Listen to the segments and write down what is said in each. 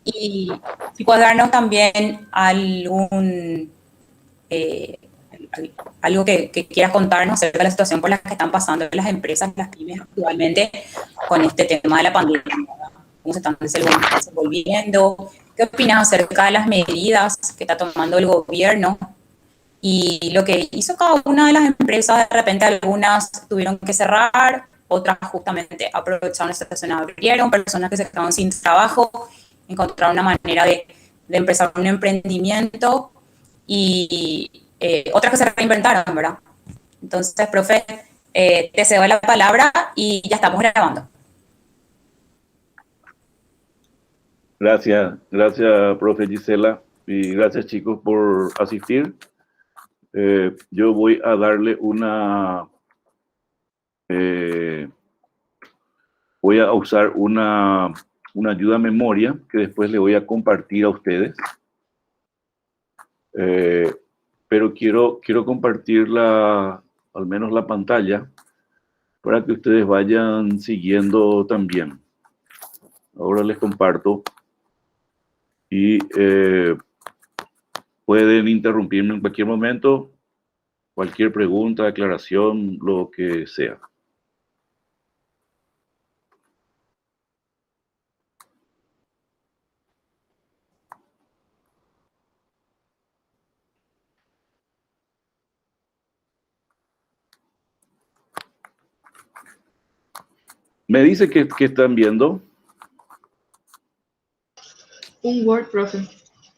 Y si puedes darnos también algún, eh, algo que quieras contarnos acerca de la situación por la que están pasando las empresas, las pymes actualmente con este tema de la pandemia, ¿verdad? ¿Cómo se están desenvolviendo? ¿Qué opinas acerca de las medidas que está tomando el gobierno? Y lo que hizo cada una de las empresas, de repente algunas tuvieron que cerrar, otras justamente aprovecharon la situación, abrieron, personas que se quedaron sin trabajo, encontraron una manera de empezar un emprendimiento y otras que se reinventaron, ¿verdad? Entonces, profe, te cedo la palabra y ya estamos grabando. Gracias, profe Gisela, y gracias chicos por asistir. Yo voy a darle voy a usar una ayuda a memoria que después le voy a compartir a ustedes. Pero quiero compartir al menos la pantalla para que ustedes vayan siguiendo también. Ahora les comparto y pueden interrumpirme en cualquier momento, cualquier pregunta, aclaración, lo que sea. Me dice que están viendo. Un Word, profe.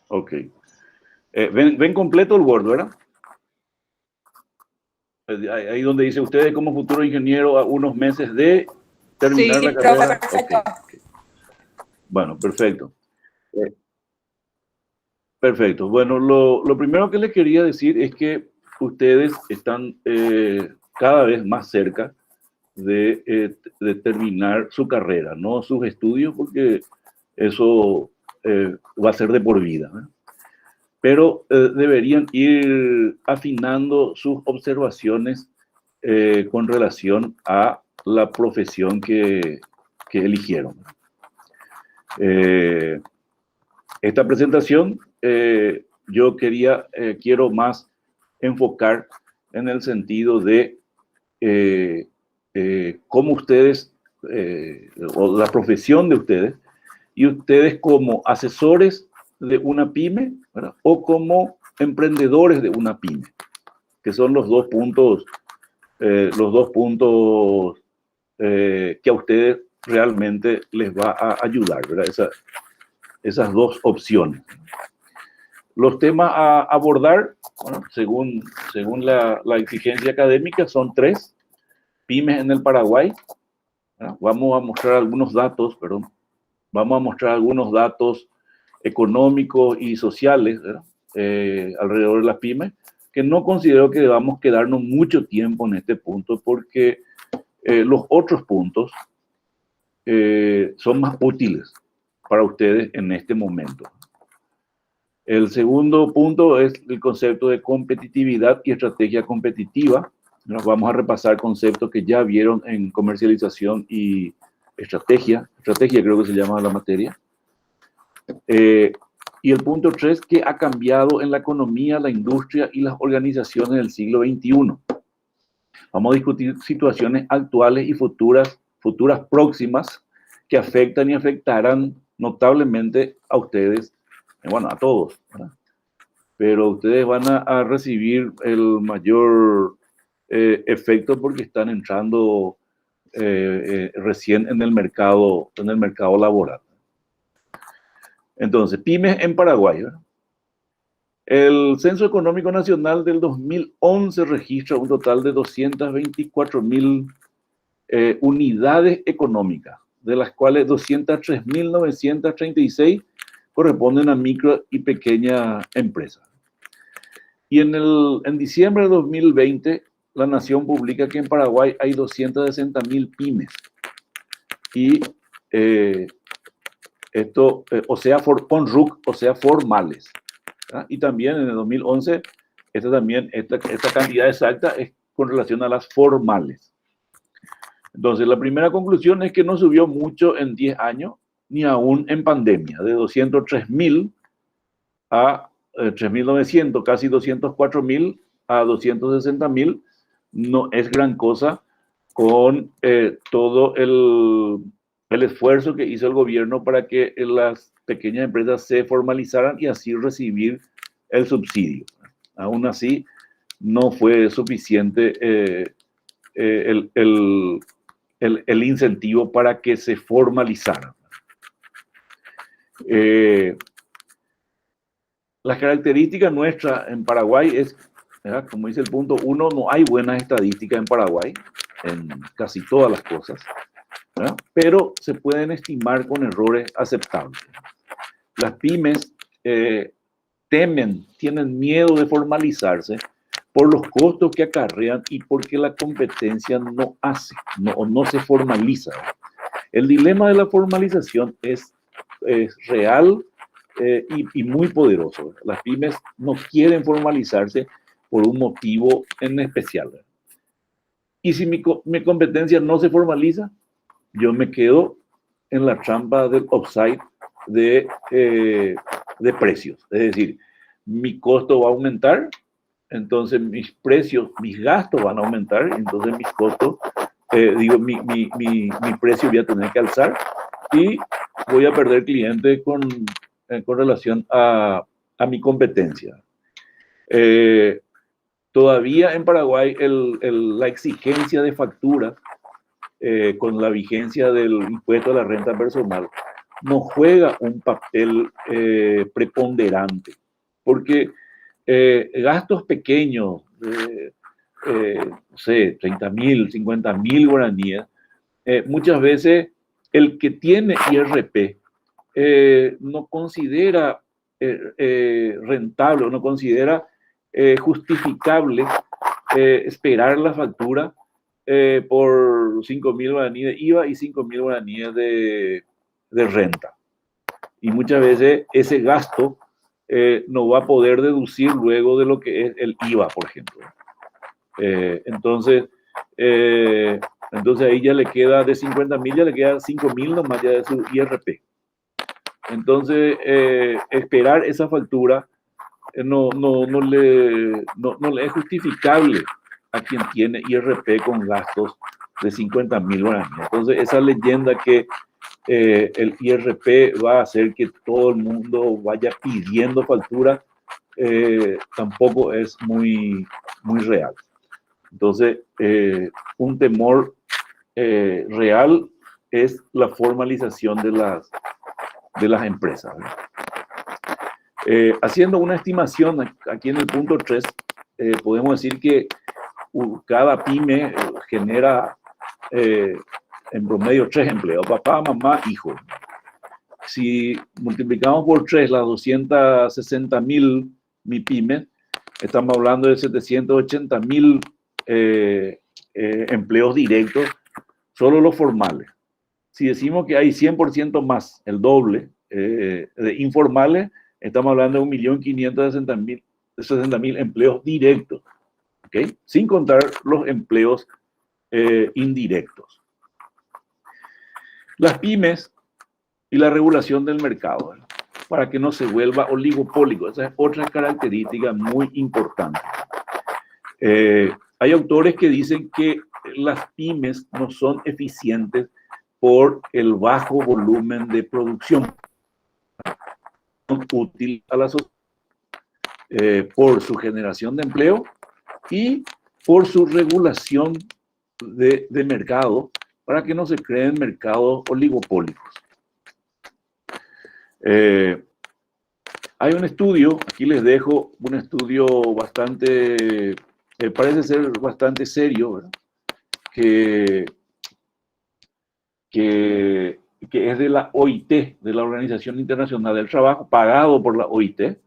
Ok. ¿Ven completo el Word, verdad? Ahí donde dice ustedes como futuro ingeniero a unos meses de terminar la carrera. Perfecto. Okay. Bueno, perfecto. Perfecto. Bueno, lo primero que les quería decir es que ustedes están cada vez más cerca de terminar su carrera, no sus estudios, porque eso va a ser de por vida, ¿eh? Pero deberían ir afinando sus observaciones con relación a la profesión que eligieron. Esta presentación yo quiero más enfocar en el sentido de cómo ustedes, o la profesión de ustedes, y ustedes como asesores de una pyme, ¿verdad? O como emprendedores de una pyme, que son los dos puntos que a ustedes realmente les va a ayudar, ¿verdad? Esas dos opciones. Los temas a abordar, bueno, según la exigencia académica, son 3. Pymes en el Paraguay. Vamos a mostrar algunos datos, económicos y sociales alrededor de las pymes, que no considero que debamos quedarnos mucho tiempo en este punto, porque los otros puntos son más útiles para ustedes en este momento. El segundo punto es el concepto de competitividad y estrategia competitiva. Nos vamos a repasar conceptos que ya vieron en comercialización y estrategia. Estrategia creo que se llama la materia. Y el punto 3, ¿qué ha cambiado en la economía, la industria y las organizaciones del siglo XXI? Vamos a discutir situaciones actuales y futuras próximas que afectan y afectarán notablemente a ustedes, bueno, a todos, ¿verdad? Pero ustedes van a recibir el mayor efecto porque están entrando recién en el mercado laboral. Entonces, pymes en Paraguay, ¿verdad? El Censo Económico Nacional del 2011 registra un total de 224.000 unidades económicas, de las cuales 203.936 corresponden a micro y pequeñas empresas. Y en diciembre de 2020, la Nación publica que en Paraguay hay 260.000 pymes. Y esto, con RUC, o sea, formales. ¿Ah? Y también en el 2011, esta cantidad exacta es con relación a las formales. Entonces, la primera conclusión es que no subió mucho en 10 años, ni aún en pandemia, de 203.000 a 3.900, casi 204.000 a 260.000, no es gran cosa con todo el esfuerzo que hizo el gobierno para que las pequeñas empresas se formalizaran y así recibir el subsidio. Aún así, no fue suficiente el incentivo para que se formalizaran. La característica nuestra en Paraguay es, ¿verdad? Como dice el punto 1, no hay buenas estadísticas en Paraguay, en casi todas las cosas, ¿verdad? Pero se pueden estimar con errores aceptables. Las pymes temen, tienen miedo de formalizarse por los costos que acarrean y porque la competencia no se formaliza. El dilema de la formalización es real y muy poderoso. Las pymes no quieren formalizarse por un motivo en especial. Y si mi competencia no se formaliza, yo me quedo en la trampa del upside de precios. Es decir, mi costo va a aumentar, entonces mis precios, mis gastos van a aumentar, entonces mis costos, mi precio voy a tener que alzar y voy a perder clientes con relación a mi competencia. Todavía en Paraguay la exigencia de facturas con la vigencia del impuesto a la renta personal no juega un papel preponderante, porque gastos pequeños, no sé, 30.000, 50.000 guaraníes, muchas veces el que tiene IRP no considera rentable o no considera justificable esperar la factura por 5.000 guaraníes de IVA y 5.000 guaraníes de renta. Y muchas veces ese gasto no va a poder deducir luego de lo que es el IVA, por ejemplo. Entonces ahí ya le queda de 50.000, ya le queda 5.000 nomás ya de su IRP. Entonces, esperar esa factura no le es justificable a quien tiene IRP con gastos de 50.000 guaraníes. Entonces, esa leyenda que el IRP va a hacer que todo el mundo vaya pidiendo factura, tampoco es muy real. Entonces, un temor real es la formalización de las empresas. Haciendo una estimación aquí en el punto 3, podemos decir que cada pyme genera en promedio 3 empleos, papá, mamá, hijo. Si multiplicamos por 3 las 260.000 MIPYMES, estamos hablando de 780.000 empleos directos, solo los formales. Si decimos que hay 100% más, el doble de informales, estamos hablando de 1.560.000 empleos directos, ¿okay? Sin contar los empleos indirectos. Las pymes y la regulación del mercado, ¿verdad? Para que no se vuelva oligopólico. Esa es otra característica muy importante. Hay autores que dicen que las pymes no son eficientes por el bajo volumen de producción útil a la sociedad, por su generación de empleo y por su regulación de mercado, para que no se creen mercados oligopólicos. Hay un estudio, aquí les dejo un estudio bastante, parece ser bastante serio, ¿verdad? Que es de la OIT, de la Organización Internacional del Trabajo, pagado por la OIT,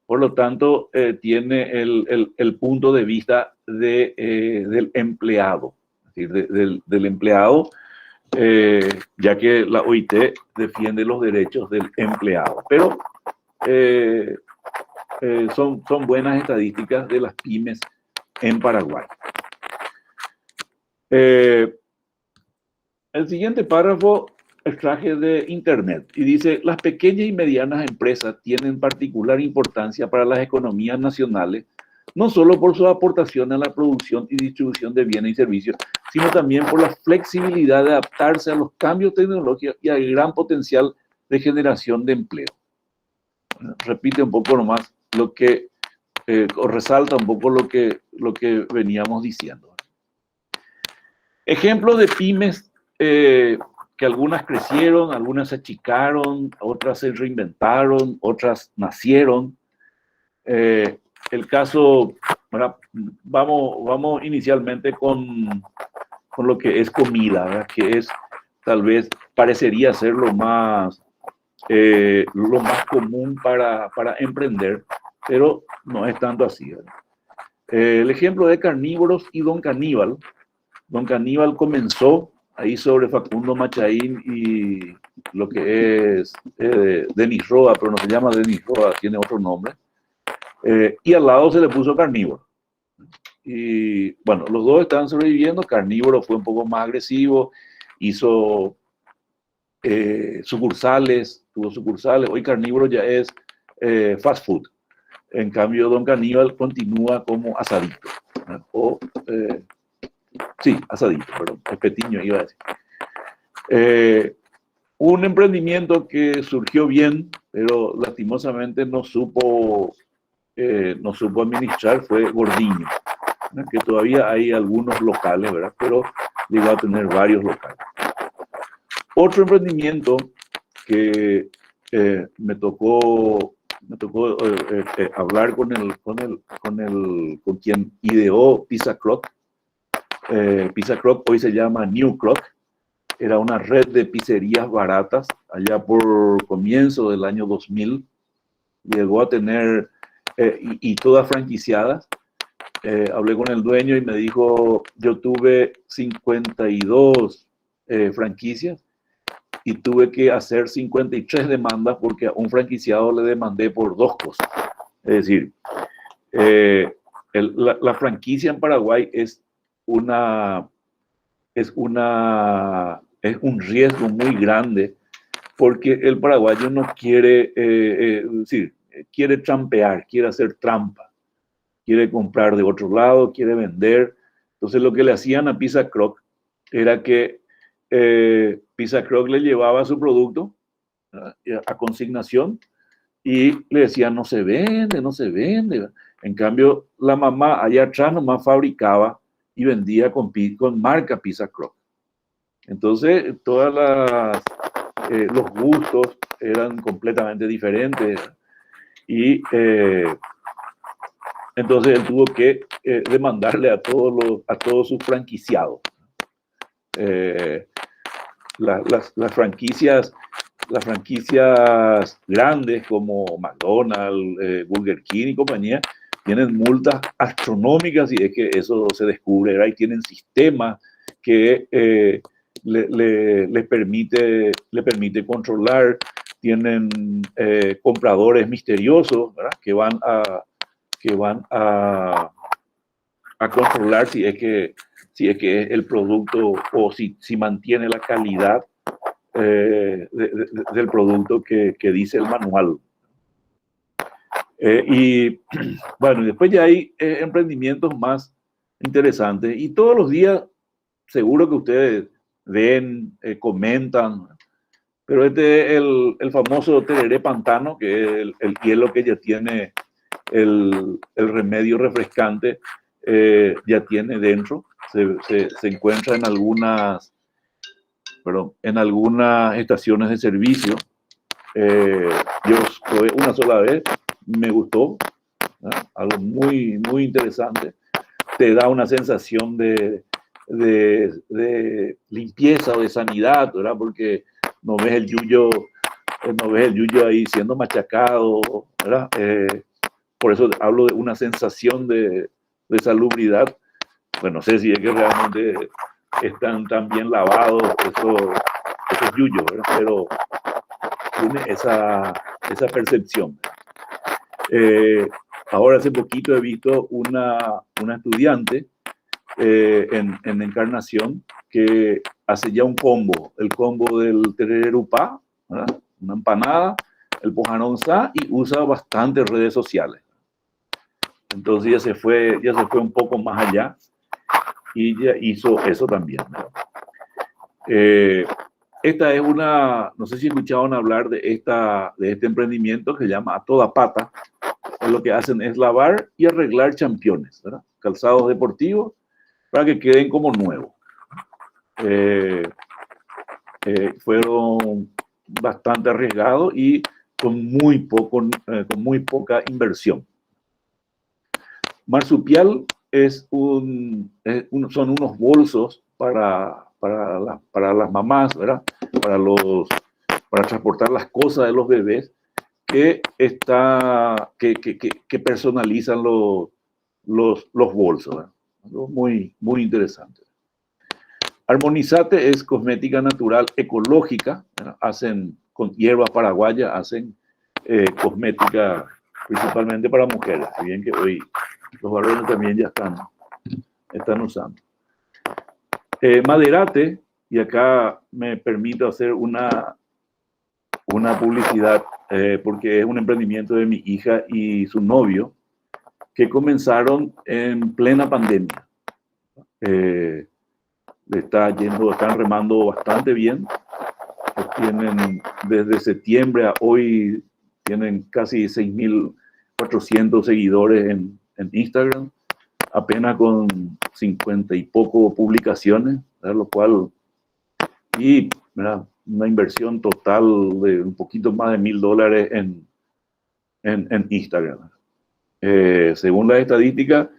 por lo tanto tiene el punto de vista del empleado, es decir, del empleado, ya que la OIT defiende los derechos del empleado. Pero son buenas estadísticas de las pymes en Paraguay. El siguiente párrafo extraje de internet y dice: las pequeñas y medianas empresas tienen particular importancia para las economías nacionales, no solo por su aportación a la producción y distribución de bienes y servicios, sino también por la flexibilidad de adaptarse a los cambios tecnológicos y al gran potencial de generación de empleo. Repite un poco nomás lo que, o resalta un poco lo que veníamos diciendo. Ejemplos de pymes que algunas crecieron, algunas se achicaron, otras se reinventaron, otras nacieron. El caso, ¿verdad? Vamos inicialmente con lo que es comida, ¿verdad? Que es, tal vez, parecería ser lo más común para emprender, pero no es tanto así, ¿verdad? El ejemplo de Carnívoros y Don Caníbal. Don Caníbal comenzó ahí sobre Facundo Machaín y lo que es Denis Roa, pero no se llama Denis Roa, tiene otro nombre. Y al lado se le puso Carnívoro. Y bueno, los dos estaban sobreviviendo. Carnívoro fue un poco más agresivo, hizo sucursales, tuvo sucursales. Hoy Carnívoro ya es fast food. En cambio, Don Caníbal continúa como asadito. Sí, asadito, perdón, espetiño iba a decir. Un emprendimiento que surgió bien, pero lastimosamente no supo administrar, fue Gordiño, ¿no? Que todavía hay algunos locales, ¿verdad? Pero llegó a tener varios locales. Otro emprendimiento que me tocó hablar con quien ideó Pizza Croc. Pizza Croc hoy se llama New Croc. Era una red de pizzerías baratas allá por comienzo del año 2000. Llegó a tener, y todas franquiciadas. Hablé con el dueño y me dijo: yo tuve 52 franquicias y tuve que hacer 53 demandas porque a un franquiciado le demandé por dos cosas. Es decir, la franquicia en Paraguay es un riesgo muy grande, porque el paraguayo no quiere, quiere trampear, quiere hacer trampa, quiere comprar de otro lado, quiere vender. Entonces lo que le hacían a Pizza Croc era que Pizza Croc le llevaba su producto a consignación y le decían: no se vende, no se vende. En cambio, la mamá allá atrás nomás fabricaba y vendía con marca Pizza Croc. Entonces, los gustos eran completamente diferentes. Y entonces él tuvo que demandarle a todos sus franquiciados. Las franquicias grandes como McDonald's, Burger King y compañía tienen multas astronómicas, y es que eso se descubre, ¿verdad? Y tienen sistemas que le permite controlar. Tienen compradores misteriosos, ¿verdad? Que van a controlar si es que es el producto, o si mantiene la calidad del producto que dice el manual. Y bueno, después ya hay emprendimientos más interesantes, y todos los días seguro que ustedes ven, comentan, pero este es el famoso tereré pantano, que es el hielo que ya tiene el remedio refrescante, ya tiene dentro. Se encuentra en algunas estaciones de servicio. Yo probé una sola vez, me gustó, ¿no? Algo muy, muy interesante. Te da una sensación de limpieza o de sanidad, ¿verdad? Porque no ves el yuyo ahí siendo machacado, ¿verdad? Por eso hablo de una sensación de salubridad. Bueno, no sé si es que realmente están tan bien lavados esos yuyos, ¿verdad? Pero tiene esa percepción. Ahora hace poquito he visto una estudiante en Encarnación, que hace ya un combo, el combo del tererupá, ¿verdad? Una empanada, el pojanón sa, y usa bastantes redes sociales. Entonces ya se fue un poco más allá y ya hizo eso también, ¿verdad? Esta es una, no sé si escucharon hablar de este emprendimiento que se llama A Toda Pata. Lo que hacen es lavar y arreglar championes, ¿verdad? Calzados deportivos, para que queden como nuevos. Fueron bastante arriesgados y con muy poca inversión. Marsupial son unos bolsos para las mamás, ¿verdad? Para transportar las cosas de los bebés que personalizan los bolsos, ¿verdad? Algo muy, muy interesante. Armonizate es cosmética natural ecológica, ¿verdad? Hacen con hierba paraguaya, hacen cosmética principalmente para mujeres, si bien que hoy los varones también ya están usando. Maderate, y acá me permito hacer una publicidad, porque es un emprendimiento de mi hija y su novio, que comenzaron en plena pandemia. Están remando bastante bien. Tienen desde septiembre a hoy, tienen casi 6.400 seguidores en Instagram, apenas con 50 y poco publicaciones, ¿verdad? Lo cual, y ¿verdad? Una inversión total de un poquito más de $1.000 en Instagram. Según la estadística,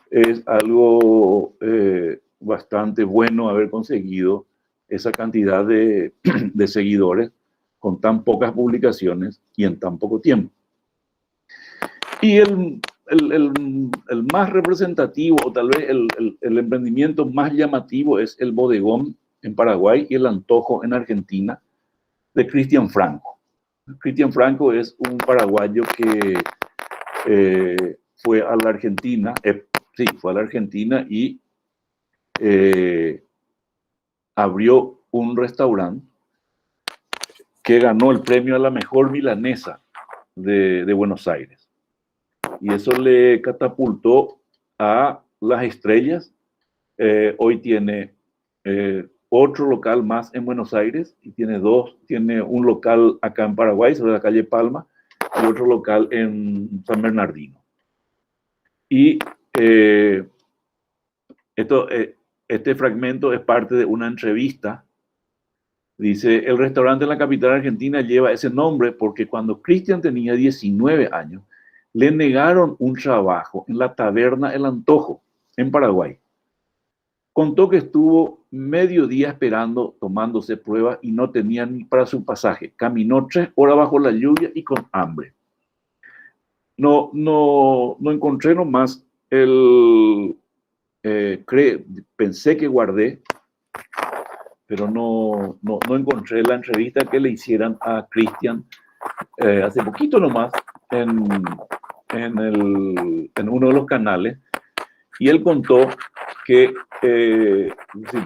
es algo bastante bueno haber conseguido esa cantidad de seguidores con tan pocas publicaciones y en tan poco tiempo. Y el más representativo, o tal vez el emprendimiento más llamativo, es el bodegón en Paraguay y el antojo en Argentina de Cristian Franco. Cristian Franco es un paraguayo que fue a la Argentina, y abrió un restaurante que ganó el premio a la mejor milanesa de Buenos Aires. Y eso le catapultó a las estrellas. Hoy tiene otro local más en Buenos Aires y tiene un local acá en Paraguay, sobre la calle Palma, y otro local en San Bernardino. Y este fragmento es parte de una entrevista. Dice: el restaurante en la capital argentina lleva ese nombre porque cuando Cristian tenía 19 años, le negaron un trabajo en la taberna El Antojo, en Paraguay. Contó que estuvo medio día esperando, tomándose pruebas, y no tenía ni para su pasaje. Caminó 3 horas bajo la lluvia y con hambre. No encontré nomás pensé que guardé, pero no encontré la entrevista que le hicieran a Cristian hace poquito nomás en uno de los canales, y él contó que, le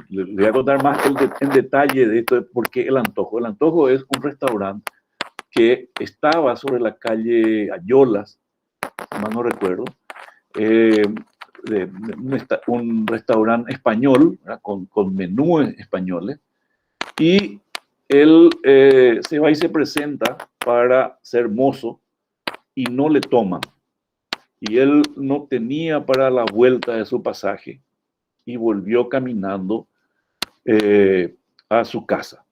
voy a contar más en detalle de esto, porque El Antojo. El Antojo es un restaurante que estaba sobre la calle Ayolas, si mal no recuerdo, un restaurante español, con menús españoles, y él se va y se presenta para ser mozo y no le toman, y él no tenía para la vuelta de su pasaje y volvió caminando a su casa.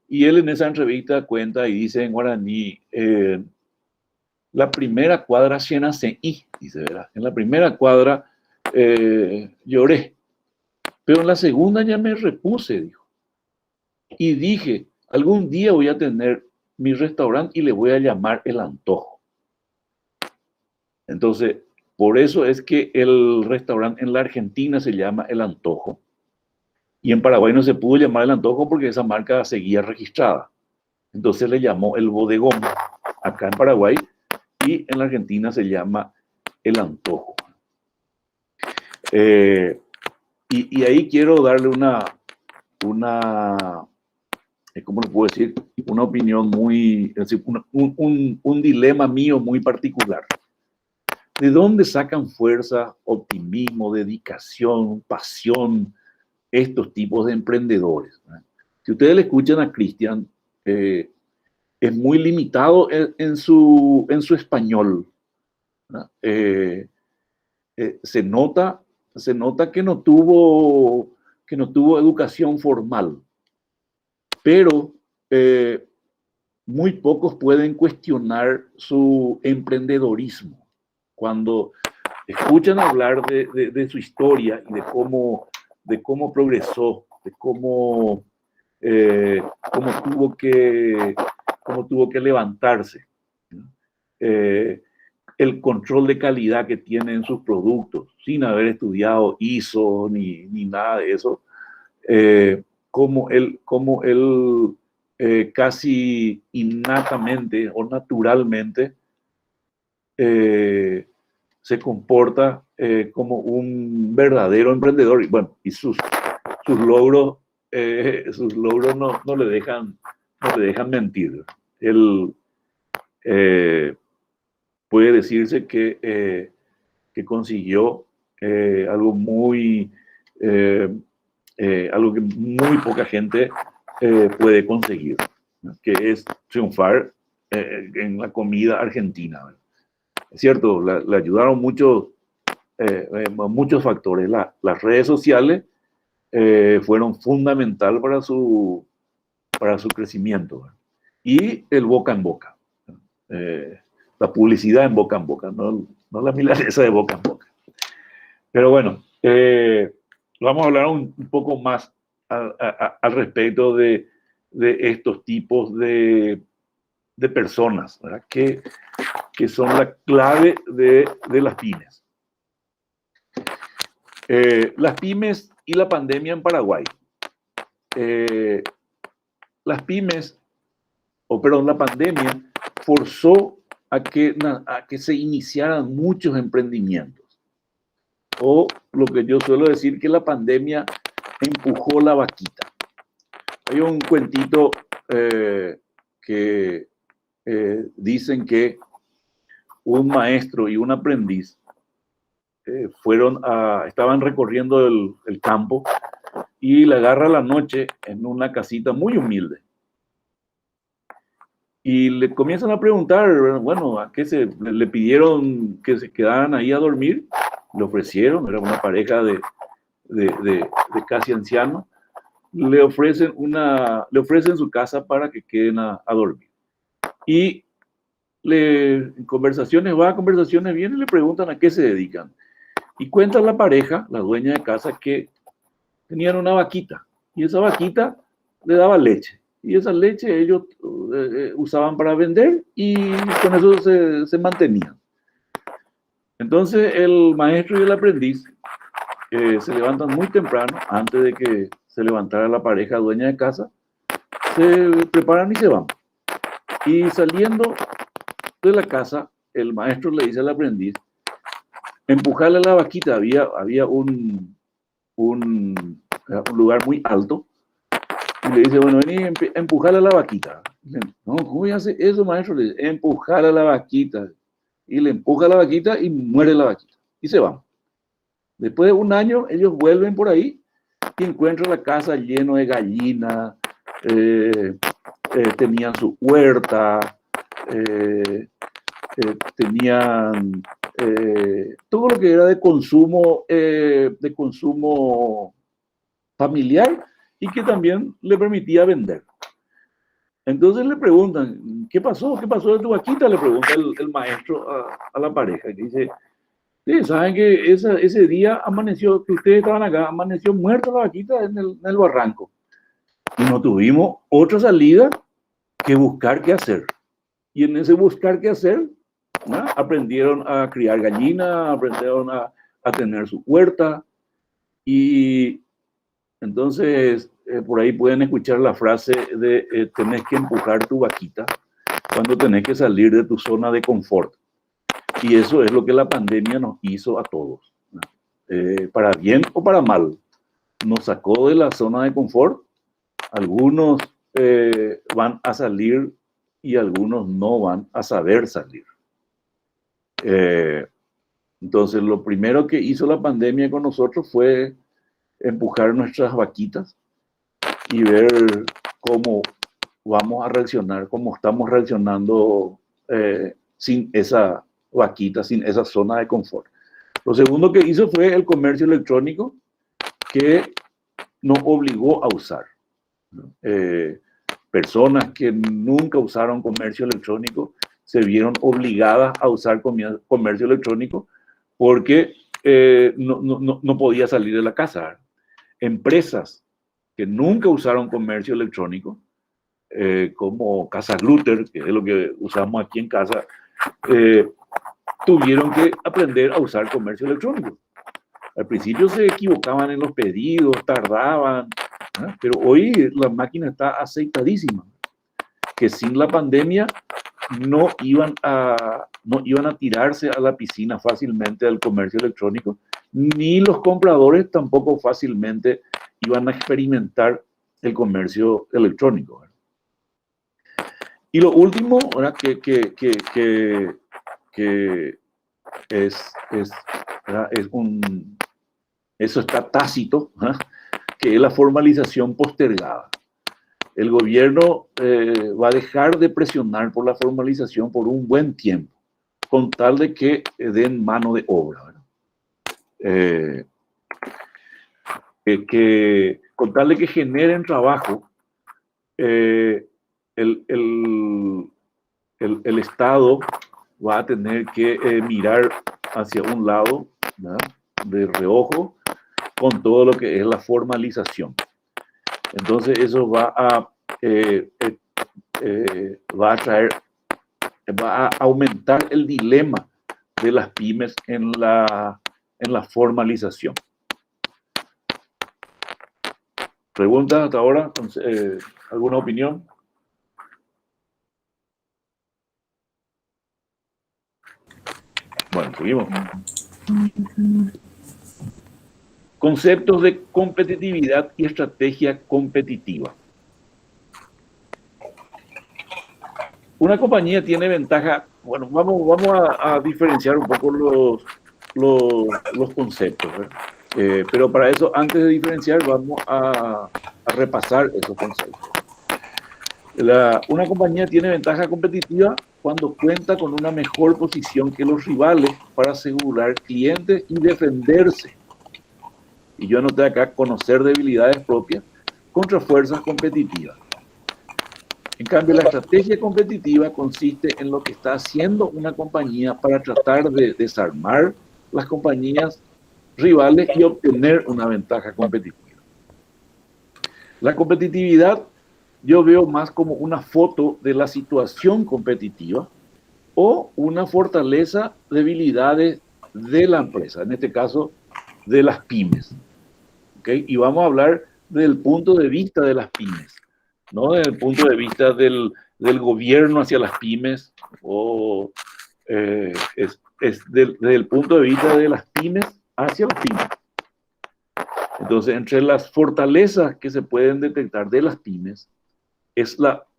Y él en esa entrevista cuenta y dice en guaraní: la primera cuadra y dice, ¿verdad? En la primera cuadra lloré, pero en la segunda ya me repuse, dijo. Y dije, algún día voy a tener mi restaurante y le voy a llamar El Antojo. Entonces, por eso es que el restaurante en la Argentina se llama El Antojo. Y en Paraguay no se pudo llamar El Antojo porque esa marca seguía registrada. Entonces le llamó El Bodegón acá en Paraguay, y en la Argentina se llama El Antojo. Y ahí quiero darle ¿cómo le puedo decir? Una opinión muy, es decir, un dilema mío muy particular. ¿De dónde sacan fuerza, optimismo, dedicación, pasión estos tipos de emprendedores? Si ustedes le escuchan a Cristian, es muy limitado en su español. Se nota que no tuvo educación formal, pero muy pocos pueden cuestionar su emprendedorismo. Cuando escuchan hablar de su historia y de cómo progresó, de cómo tuvo que levantarse, el control de calidad que tiene en sus productos, sin haber estudiado ISO ni nada de eso, como él casi innatamente o naturalmente se comporta como un verdadero emprendedor. Y bueno, y sus logros no le dejan mentir. Él puede decirse que consiguió algo algo que muy poca gente puede conseguir, ¿no? Que es triunfar en la comida argentina, ¿no? Es cierto, le ayudaron muchos factores. Las redes sociales fueron fundamental para su crecimiento, ¿no? Y el boca en boca, la publicidad en boca, no la milanesa de boca en boca. Pero bueno, vamos a hablar un poco más al respecto de estos tipos de personas, ¿verdad? Que son la clave de las pymes. Las pymes y la pandemia en Paraguay. La pandemia forzó a que se iniciaran muchos emprendimientos. O lo que yo suelo decir, que la pandemia empujó la vaquita. Hay un cuentito que dicen que un maestro y un aprendiz estaban recorriendo el campo y le agarra la noche en una casita muy humilde. Y le comienzan a preguntar, bueno, ¿a qué le pidieron que se quedaran ahí a dormir? Le ofrecieron, era una pareja de casi ancianos, le ofrecen su casa para que queden a dormir. Y conversaciones vienen y le preguntan a qué se dedican. Y cuenta la pareja, la dueña de casa, que tenían una vaquita, y esa vaquita le daba leche. Y esa leche ellos usaban para vender y con eso se mantenían. Entonces el maestro y el aprendiz se levantan muy temprano, antes de que se levantara la pareja dueña de casa, se preparan y se van. Y saliendo de la casa, el maestro le dice al aprendiz, empujarle a la vaquita. Había un lugar muy alto, y le dice, bueno, vení, empujarle a la vaquita. Dice, no, ¿cómo hace eso, maestro? Le dice, empujar a la vaquita. Y le empuja a la vaquita y muere la vaquita. Y se van. Después de un año, ellos vuelven por ahí y encuentran la casa llena de gallinas, tenían su huerta, tenían todo lo que era de consumo familiar, y que también le permitía vender. Entonces le preguntan, ¿qué pasó? ¿Qué pasó de tu vaquita? Le pregunta el maestro a la pareja, que dice, sí, saben que ese día amaneció, que ustedes estaban acá, amaneció muerta la vaquita en el barranco. Y no tuvimos otra salida que buscar qué hacer. Y en ese buscar qué hacer, ¿no?, aprendieron a criar gallinas, aprendieron a tener su huerta. Y entonces por ahí pueden escuchar la frase de tenés que empujar tu vaquita cuando tenés que salir de tu zona de confort. Y eso es lo que la pandemia nos hizo a todos, ¿no? Para bien o para mal. nos sacó de la zona de confort. Algunos van a salir y algunos no van a saber salir. Entonces, lo primero que hizo la pandemia con nosotros fue empujar nuestras vaquitas y ver cómo vamos a reaccionar, cómo estamos reaccionando sin esa vaquita, sin esa zona de confort. Lo segundo que hizo fue el comercio electrónico, que nos obligó a usar. Personas que nunca usaron comercio electrónico se vieron obligadas a usar comercio electrónico porque no podía salir de la casa. Empresas que nunca usaron comercio electrónico, como Casa Glutter, que es lo que usamos aquí en casa, tuvieron que aprender a usar comercio electrónico. Al principio se equivocaban en los pedidos, tardaban, ¿eh? Pero hoy la máquina está aceitadísima, que sin la pandemia no iban a tirarse a la piscina fácilmente al comercio electrónico, ni los compradores tampoco fácilmente iban a experimentar el comercio electrónico. Y lo último, ¿verdad? que eso está tácito, ¿eh? Que es la formalización postergada. El gobierno va a dejar de presionar por la formalización por un buen tiempo, con tal de que den mano de obra, con tal de que generen trabajo. El Estado va a tener que mirar hacia un lado, ¿verdad?, de reojo, con todo lo que es la formalización. Entonces eso va a aumentar el dilema de las pymes en la formalización. ¿Preguntas hasta ahora? ¿Alguna opinión? Bueno, seguimos. Conceptos de competitividad y estrategia competitiva. Una compañía tiene ventaja. Bueno, vamos a diferenciar un poco los conceptos, ¿verdad? Pero para eso, antes de diferenciar, vamos a repasar esos conceptos. Una compañía tiene ventaja competitiva cuando cuenta con una mejor posición que los rivales para asegurar clientes y defenderse. Y yo anoté acá: conocer debilidades propias contra fuerzas competitivas. En cambio, la estrategia competitiva consiste en lo que está haciendo una compañía para tratar de desarmar las compañías rivales y obtener una ventaja competitiva. La competitividad yo veo más como una foto de la situación competitiva o una fortaleza, debilidades de la empresa, en este caso de las pymes. ¿Okay? Y vamos a hablar del punto de vista de las pymes, no desde el punto de vista del gobierno hacia las pymes, o desde el punto de vista de las pymes hacia las pymes. Entonces, entre las fortalezas que se pueden detectar de las pymes,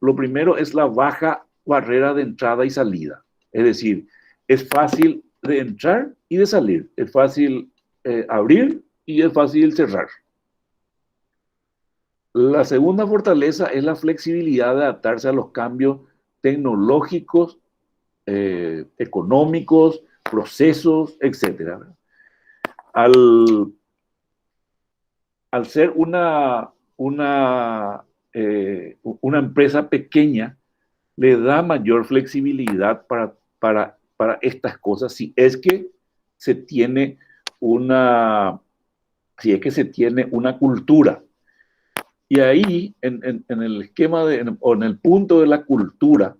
lo primero es la baja barrera de entrada y salida. Es decir, es fácil de entrar y de salir, es fácil abrir y es fácil cerrar. La segunda fortaleza es la flexibilidad de adaptarse a los cambios tecnológicos, económicos, procesos, etc. Al ser una empresa pequeña, le da mayor flexibilidad para estas cosas, si es que se tiene una cultura. Y ahí, en el esquema o en el punto de la cultura,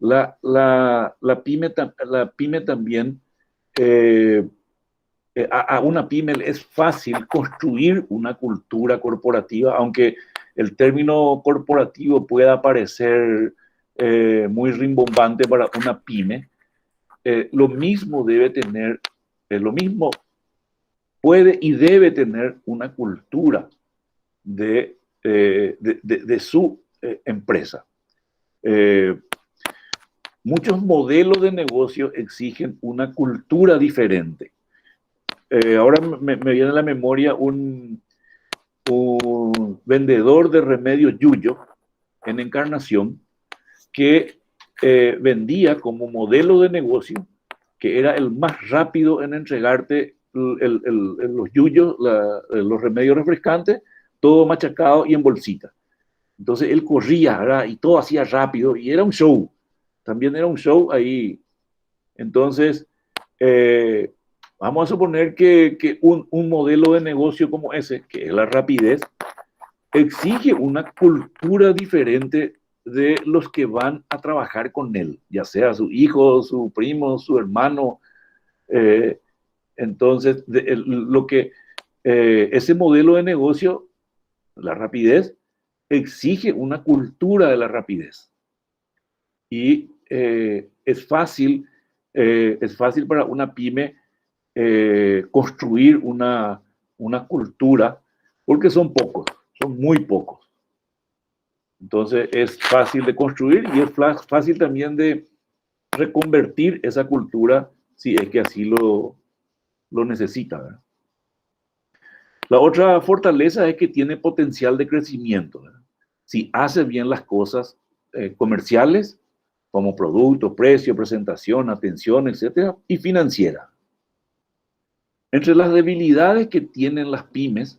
la pyme también, a una pyme es fácil construir una cultura corporativa, aunque el término corporativo pueda parecer muy rimbombante para una pyme. Lo mismo puede y debe tener una cultura de su empresa. Muchos modelos de negocio exigen una cultura diferente. Ahora me viene a la memoria un vendedor de remedios Yuyo en Encarnación que vendía como modelo de negocio que era el más rápido en entregarte los yuyos, los remedios refrescantes, todo machacado y en bolsita. Entonces él corría, ¿verdad? Y todo hacía rápido y era un show. También era un show ahí. Entonces, vamos a suponer que un modelo de negocio como ese, que es la rapidez, exige una cultura diferente de los que van a trabajar con él, ya sea su hijo, su primo, su hermano. Entonces, ese modelo de negocio, la rapidez, exige una cultura de la rapidez. Y es fácil para una pyme construir una cultura, porque son pocos, son muy pocos. Entonces es fácil de construir y es fácil también de reconvertir esa cultura si es que así lo necesita, ¿verdad? La otra fortaleza es que tiene potencial de crecimiento, ¿verdad? Si hace bien las cosas comerciales, como producto, precio, presentación, atención, etcétera, y financiera. Entre las debilidades que tienen las pymes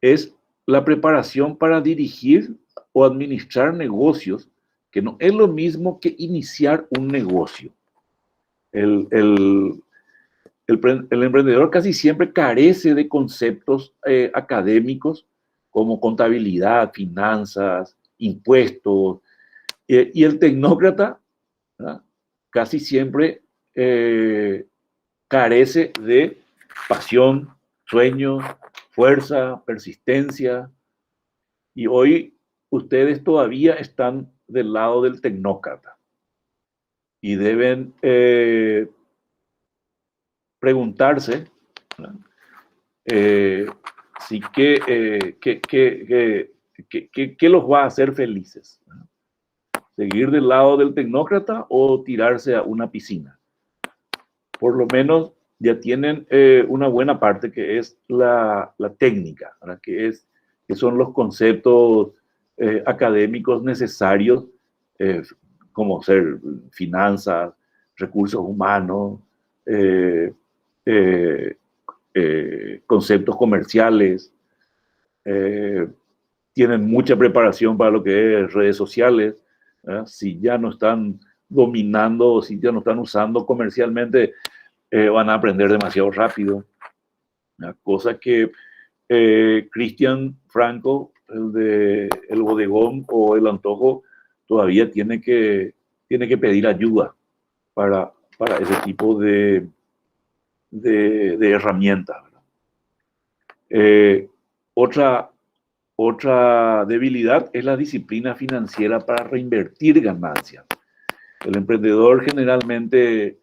es la preparación para dirigir o administrar negocios, que no es lo mismo que iniciar un negocio. El emprendedor casi siempre carece de conceptos académicos como contabilidad, finanzas, impuestos, y el tecnócrata, ¿verdad?, casi siempre carece de pasión, sueños, fuerza, persistencia, y hoy ustedes todavía están del lado del tecnócrata y deben preguntarse, ¿verdad?, si qué los va a hacer felices, ¿verdad? ¿Seguir del lado del tecnócrata o tirarse a una piscina? Por lo menos ya tienen una buena parte que es la técnica, ¿verdad?, que son los conceptos académicos necesarios, como ser finanzas, recursos humanos, conceptos comerciales, tienen mucha preparación para lo que es redes sociales, ¿verdad? Si ya no están dominando, o si ya no están usando comercialmente, van a aprender demasiado rápido. Una cosa que Cristian Franco, el de El Bodegón o El Antojo, todavía tiene que pedir ayuda para ese tipo de herramientas. Otra debilidad es la disciplina financiera para reinvertir ganancias. El emprendedor generalmente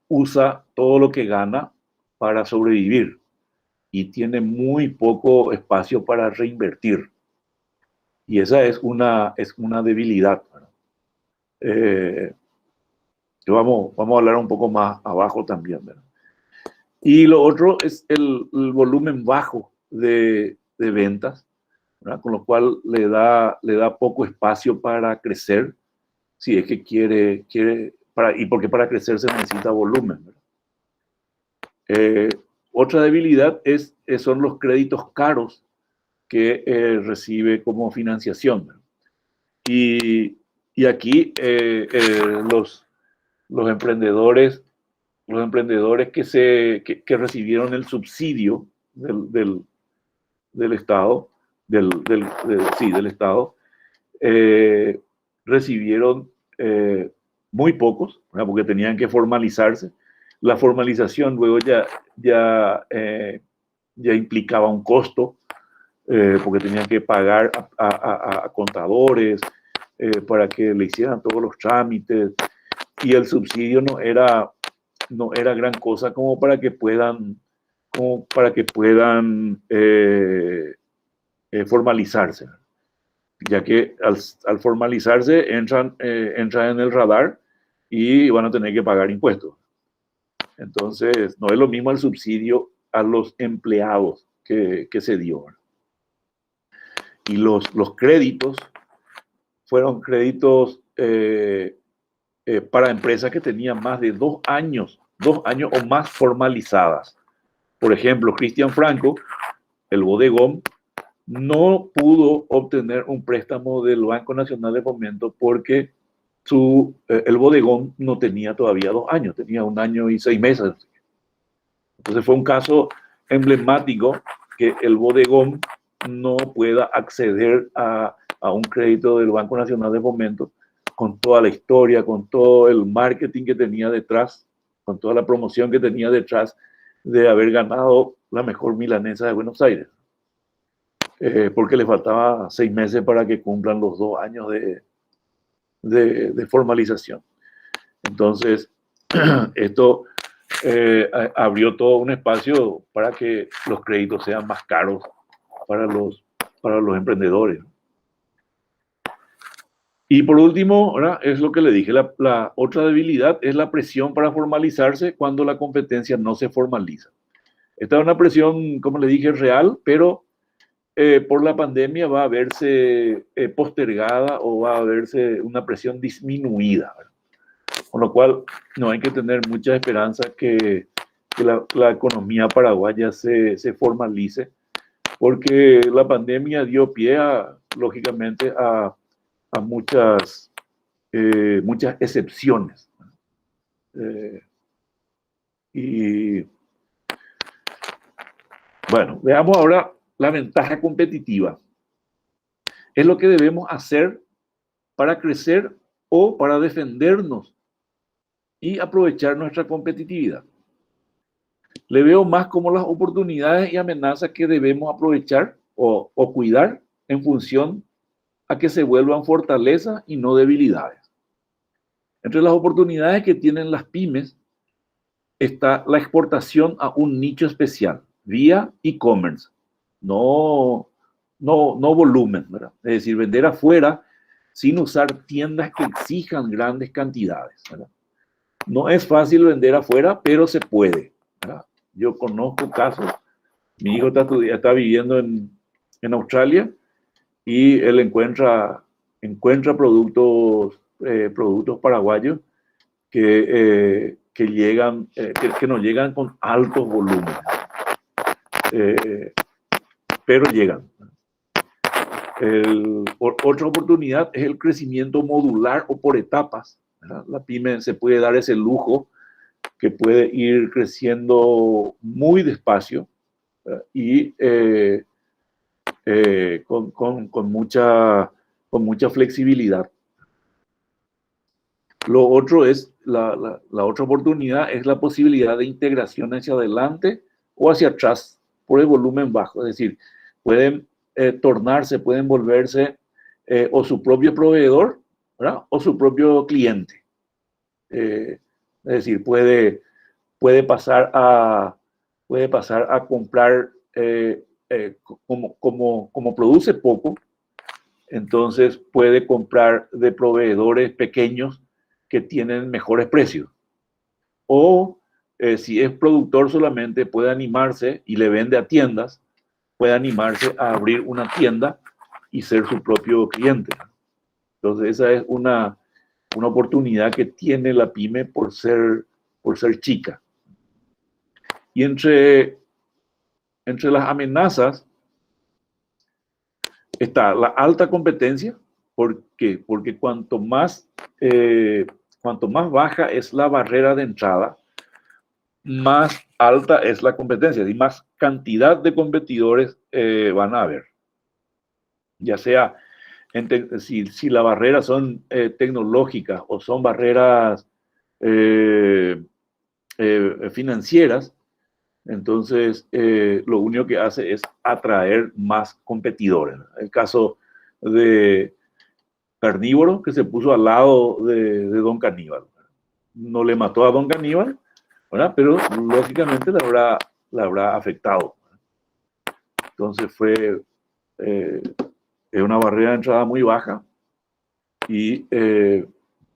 usa todo lo que gana para sobrevivir y tiene muy poco espacio para reinvertir. Y esa es una debilidad. Vamos a hablar un poco más abajo también, ¿verdad? Y lo otro es el volumen bajo de ventas, ¿verdad?, con lo cual le da poco espacio para crecer, si es que quiere y porque para crecer se necesita volumen, ¿verdad? Otra debilidad son los créditos caros que recibe como financiación, ¿verdad? Y aquí los emprendedores que recibieron el subsidio del Estado, del Estado, recibieron muy pocos, ¿verdad?, porque tenían que formalizarse. La formalización luego ya implicaba un costo, porque tenían que pagar a contadores para que le hicieran todos los trámites, y el subsidio no era gran cosa como para que puedan como para que puedan formalizarse, ya que al formalizarse entran en el radar y van a tener que pagar impuestos. Entonces, no es lo mismo el subsidio a los empleados que se dio. Y los créditos fueron créditos para empresas que tenían más de 2 años o más formalizadas. Por ejemplo, Cristian Franco, el bodegón, no pudo obtener un préstamo del Banco Nacional de Fomento porque el bodegón no tenía todavía 2 años, tenía 1 año y 6 meses. Entonces fue un caso emblemático que el bodegón no pueda acceder a un crédito del Banco Nacional de Fomento con toda la historia, con todo el marketing que tenía detrás, con toda la promoción que tenía detrás de haber ganado la mejor milanesa de Buenos Aires. Porque le faltaba 6 meses para que cumplan los 2 años de formalización. Entonces, esto abrió todo un espacio para que los créditos sean más caros para los emprendedores. Y por último, ¿verdad? Es lo que le dije, la otra debilidad es la presión para formalizarse cuando la competencia no se formaliza. Esta es una presión, como le dije, real, pero por la pandemia va a verse postergada o va a verse una presión disminuida, ¿verdad? Con lo cual no hay que tener mucha esperanza que la economía paraguaya se formalice, porque la pandemia dio pie, lógicamente, a muchas excepciones. Y bueno, veamos ahora la ventaja competitiva. Es lo que debemos hacer para crecer o para defendernos y aprovechar nuestra competitividad. Le veo más como las oportunidades y amenazas que debemos aprovechar o cuidar en función a que se vuelvan fortalezas y no debilidades. Entre las oportunidades que tienen las pymes está la exportación a un nicho especial, vía e-commerce, no volumen, ¿verdad? Es decir, vender afuera sin usar tiendas que exijan grandes cantidades, ¿verdad? No es fácil vender afuera, pero se puede, ¿verdad? Yo conozco casos, mi hijo está viviendo en Australia y él encuentra productos paraguayos que no llegan con altos volúmenes, pero llegan. Otra oportunidad es el crecimiento modular o por etapas, ¿verdad? La pyme se puede dar ese lujo que puede ir creciendo muy despacio, ¿verdad? Y con mucha flexibilidad. Lo otro es, la otra oportunidad es la posibilidad de integración hacia adelante o hacia atrás por el volumen bajo. Es decir, pueden pueden volverse o su propio proveedor, ¿verdad? O su propio cliente. Es decir, puede pasar a comprar como produce poco, entonces puede comprar de proveedores pequeños que tienen mejores precios. O si es productor solamente, puede animarse y le vende a tiendas, puede animarse a abrir una tienda y ser su propio cliente. Entonces esa es una oportunidad que tiene la pyme por ser chica. Y entre las amenazas está la alta competencia. ¿Por qué? Porque cuanto más baja es la barrera de entrada, más alta es la competencia y más cantidad de competidores van a haber. Ya sea si la barrera son tecnológicas o son barreras financieras, entonces lo único que hace es atraer más competidores. El caso de Carnívoro, que se puso al lado de Don Caníbal. No le mató a Don Caníbal, ¿verdad? Pero lógicamente le habrá la habrá afectado. Entonces es una barrera de entrada muy baja y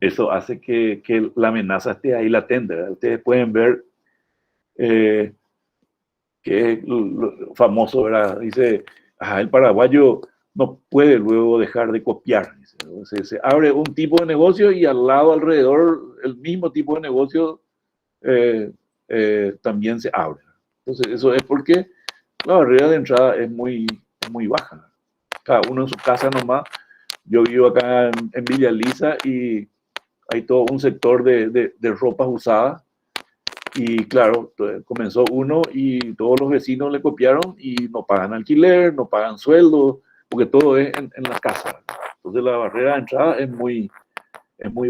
eso hace que la amenaza esté ahí latente, ¿verdad? Ustedes pueden ver que es famoso, ¿verdad? Dice, el paraguayo no puede luego dejar de copiar. Dice, se abre un tipo de negocio y al lado, alrededor, el mismo tipo de negocio también se abre. Entonces, eso es porque la barrera de entrada es muy baja. Cada uno en su casa nomás. Yo vivo acá en Villa Elisa y hay todo un sector de ropas usadas. Y claro, comenzó uno y todos los vecinos le copiaron y no pagan alquiler, no pagan sueldo, porque todo es en la casa. Entonces la barrera de entrada es muy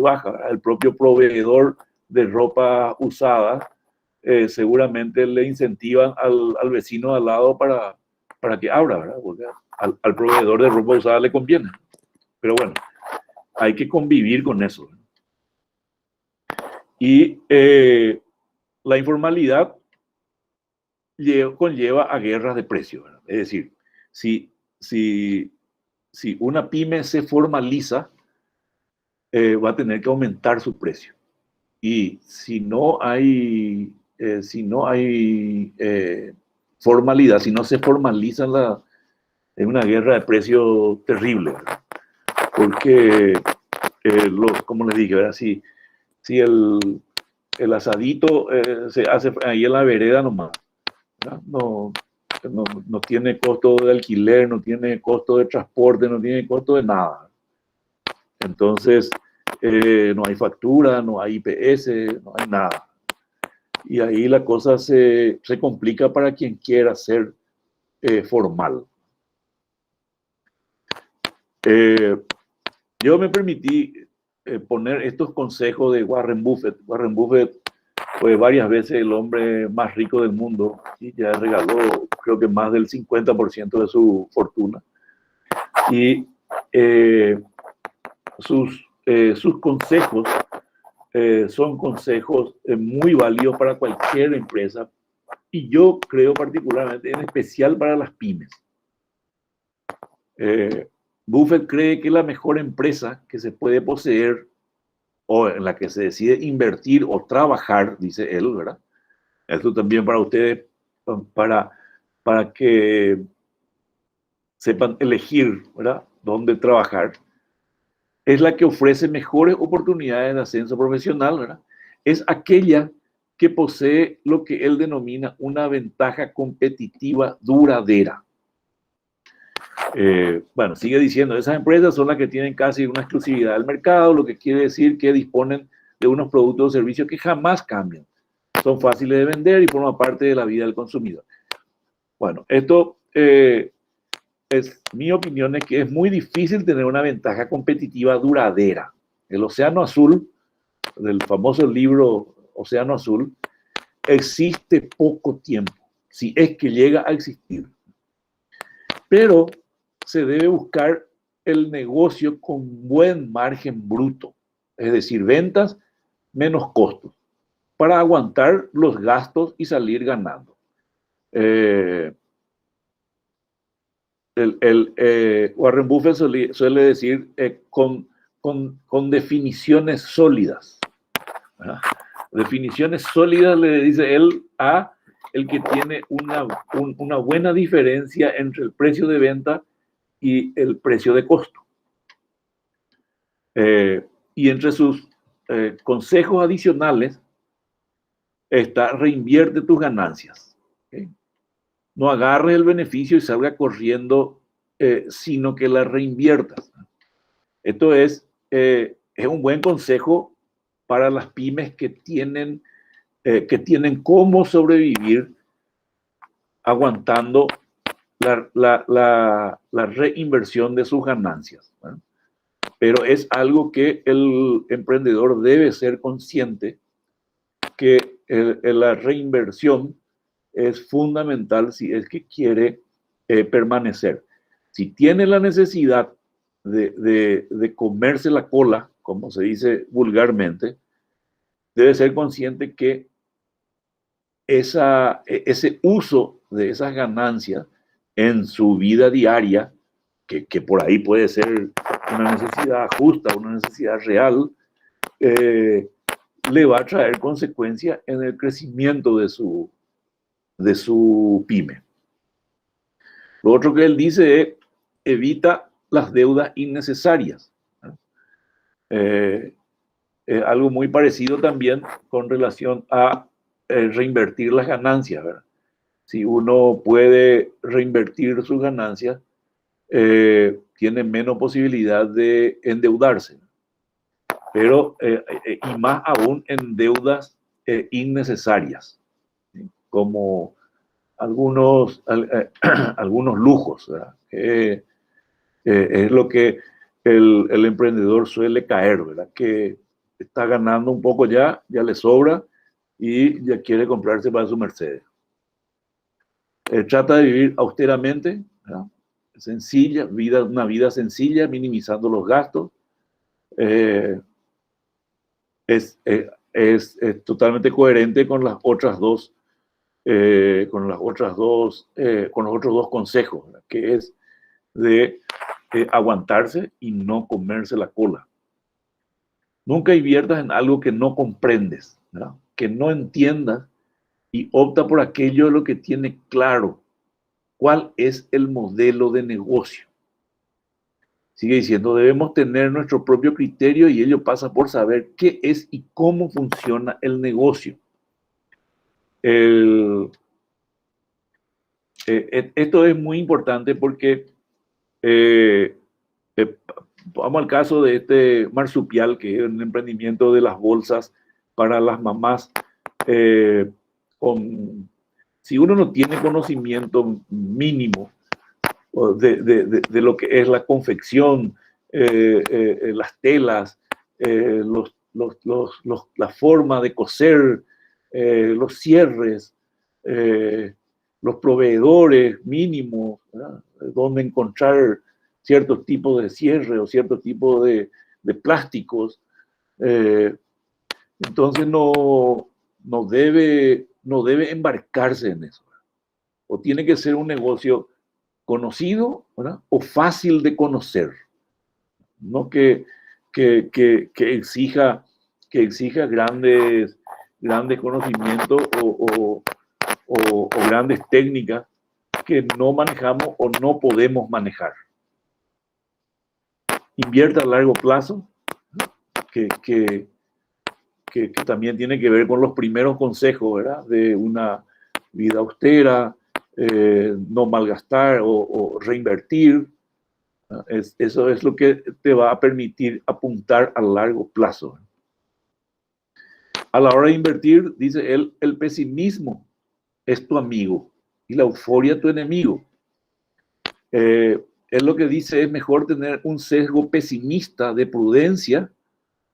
baja. El propio proveedor de ropa usada seguramente le incentivan al vecino al lado para que abra, ¿verdad? Porque al proveedor de ropa usada le conviene. Pero bueno, hay que convivir con eso. Y la informalidad conlleva a guerras de precios, ¿verdad? Es decir, si una pyme se formaliza, va a tener que aumentar su precio. Y si no hay formalidad, si no se formaliza, es una guerra de precios terrible, ¿verdad? Porque, como les dije, ¿verdad? Si el asadito se hace ahí en la vereda nomás, no tiene costo de alquiler, no tiene costo de transporte, no tiene costo de nada. Entonces, no hay factura, no hay IPS, no hay nada. Y ahí la cosa se complica para quien quiera ser formal. Yo me permití poner estos consejos de Warren Buffett. Warren Buffett fue varias veces el hombre más rico del mundo y ya regaló creo que más del 50% de su fortuna. Y sus consejos son consejos muy válidos para cualquier empresa y yo creo particularmente, en especial para las pymes. Buffett cree que la mejor empresa que se puede poseer o en la que se decide invertir o trabajar, dice él, ¿verdad? Esto también para ustedes, para que sepan elegir, ¿verdad?, dónde trabajar, es la que ofrece mejores oportunidades de ascenso profesional, ¿verdad? Es aquella que posee lo que él denomina una ventaja competitiva duradera. Bueno, sigue diciendo, esas empresas son las que tienen casi una exclusividad del mercado, lo que quiere decir que disponen de unos productos o servicios que jamás cambian. Son fáciles de vender y forman parte de la vida del consumidor. Bueno, esto mi opinión es que es muy difícil tener una ventaja competitiva duradera. El Océano Azul, del famoso libro Océano Azul, existe poco tiempo, si es que llega a existir. Pero se debe buscar el negocio con buen margen bruto, es decir, ventas menos costos, para aguantar los gastos y salir ganando. Warren Buffett suele decir con definiciones sólidas. ¿Verdad? Definiciones sólidas le dice él a el que tiene una buena diferencia entre el precio de venta y el precio de costo. Y entre sus consejos adicionales está reinvierte tus ganancias. ¿Okay? No agarres el beneficio y salga corriendo, sino que la reinviertas. Esto es un buen consejo para las pymes que tienen cómo sobrevivir aguantando la reinversión de sus ganancias, ¿verdad? Pero es algo que el emprendedor debe ser consciente que la reinversión es fundamental si es que quiere permanecer. Si tiene la necesidad de comerse la cola, como se dice vulgarmente, debe ser consciente que ese uso de esas ganancias en su vida diaria, que por ahí puede ser una necesidad justa, una necesidad real, le va a traer consecuencias en el crecimiento de su pyme. Lo otro que él dice es: evita las deudas innecesarias. Algo muy parecido también con relación a reinvertir las ganancias, ¿verdad? Si uno puede reinvertir sus ganancias, tiene menos posibilidad de endeudarse. Pero, y más aún en deudas innecesarias, ¿sí? Como algunos lujos, ¿verdad? Es lo que el emprendedor suele caer, ¿verdad? Que está ganando un poco ya le sobra y ya quiere comprarse para su Mercedes. Trata de vivir austeramente, ¿verdad? Sencilla, una vida sencilla, minimizando los gastos. Es totalmente coherente con las otras dos, con los otros dos consejos, ¿verdad? Que es de aguantarse y no comerse la cola. Nunca inviertas en algo que no comprendes, ¿verdad? Que no entiendas, y opta por aquello lo que tiene claro. ¿Cuál es el modelo de negocio? Sigue diciendo: debemos tener nuestro propio criterio y ello pasa por saber qué es y cómo funciona el negocio. Esto es muy importante porque vamos al caso de este marsupial, que es un emprendimiento de las bolsas para las mamás. Si uno no tiene conocimiento mínimo de lo que es la confección, las telas, la forma de coser, los cierres, los proveedores mínimos, ¿verdad? Dónde encontrar ciertos tipos de cierre o ciertos tipos de plásticos. Entonces no debe embarcarse en eso. O tiene que ser un negocio conocido, ¿verdad? O fácil de conocer. No que exija grandes conocimientos o grandes técnicas que no manejamos o no podemos manejar. Invierta a largo plazo, que también tiene que ver con los primeros consejos, ¿verdad? De una vida austera, no malgastar o reinvertir. Eso es lo que te va a permitir apuntar a largo plazo. A la hora de invertir, dice él, el pesimismo es tu amigo y la euforia tu enemigo. Él lo que dice es: mejor tener un sesgo pesimista de prudencia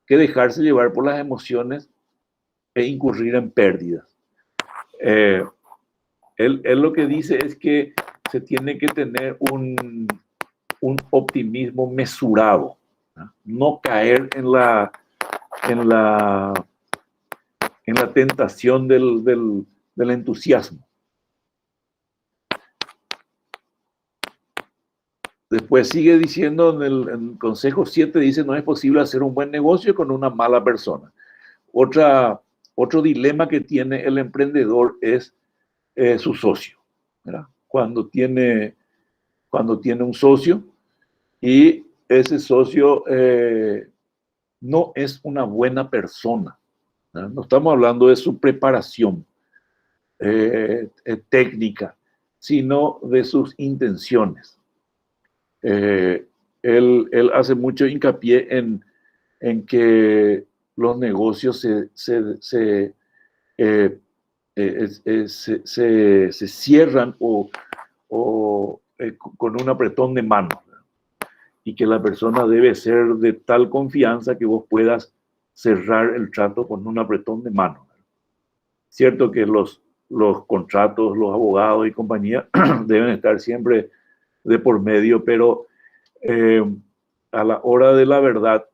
que dejarse llevar por las emociones e incurrir en pérdidas. Él lo que dice es que se tiene que tener un optimismo mesurado, no caer en la tentación del entusiasmo. Después sigue diciendo en el consejo 7, dice: no es posible hacer un buen negocio con una mala persona. Otro dilema que tiene el emprendedor es su socio, ¿verdad? Cuando tiene un socio y ese socio no es una buena persona, ¿verdad? No estamos hablando de su preparación técnica, sino de sus intenciones. Él hace mucho hincapié en que los negocios se cierran con un apretón de mano, y que la persona debe ser de tal confianza que vos puedas cerrar el trato con un apretón de mano. Cierto que los contratos, los abogados y compañía deben estar siempre de por medio, pero a la hora de la verdad,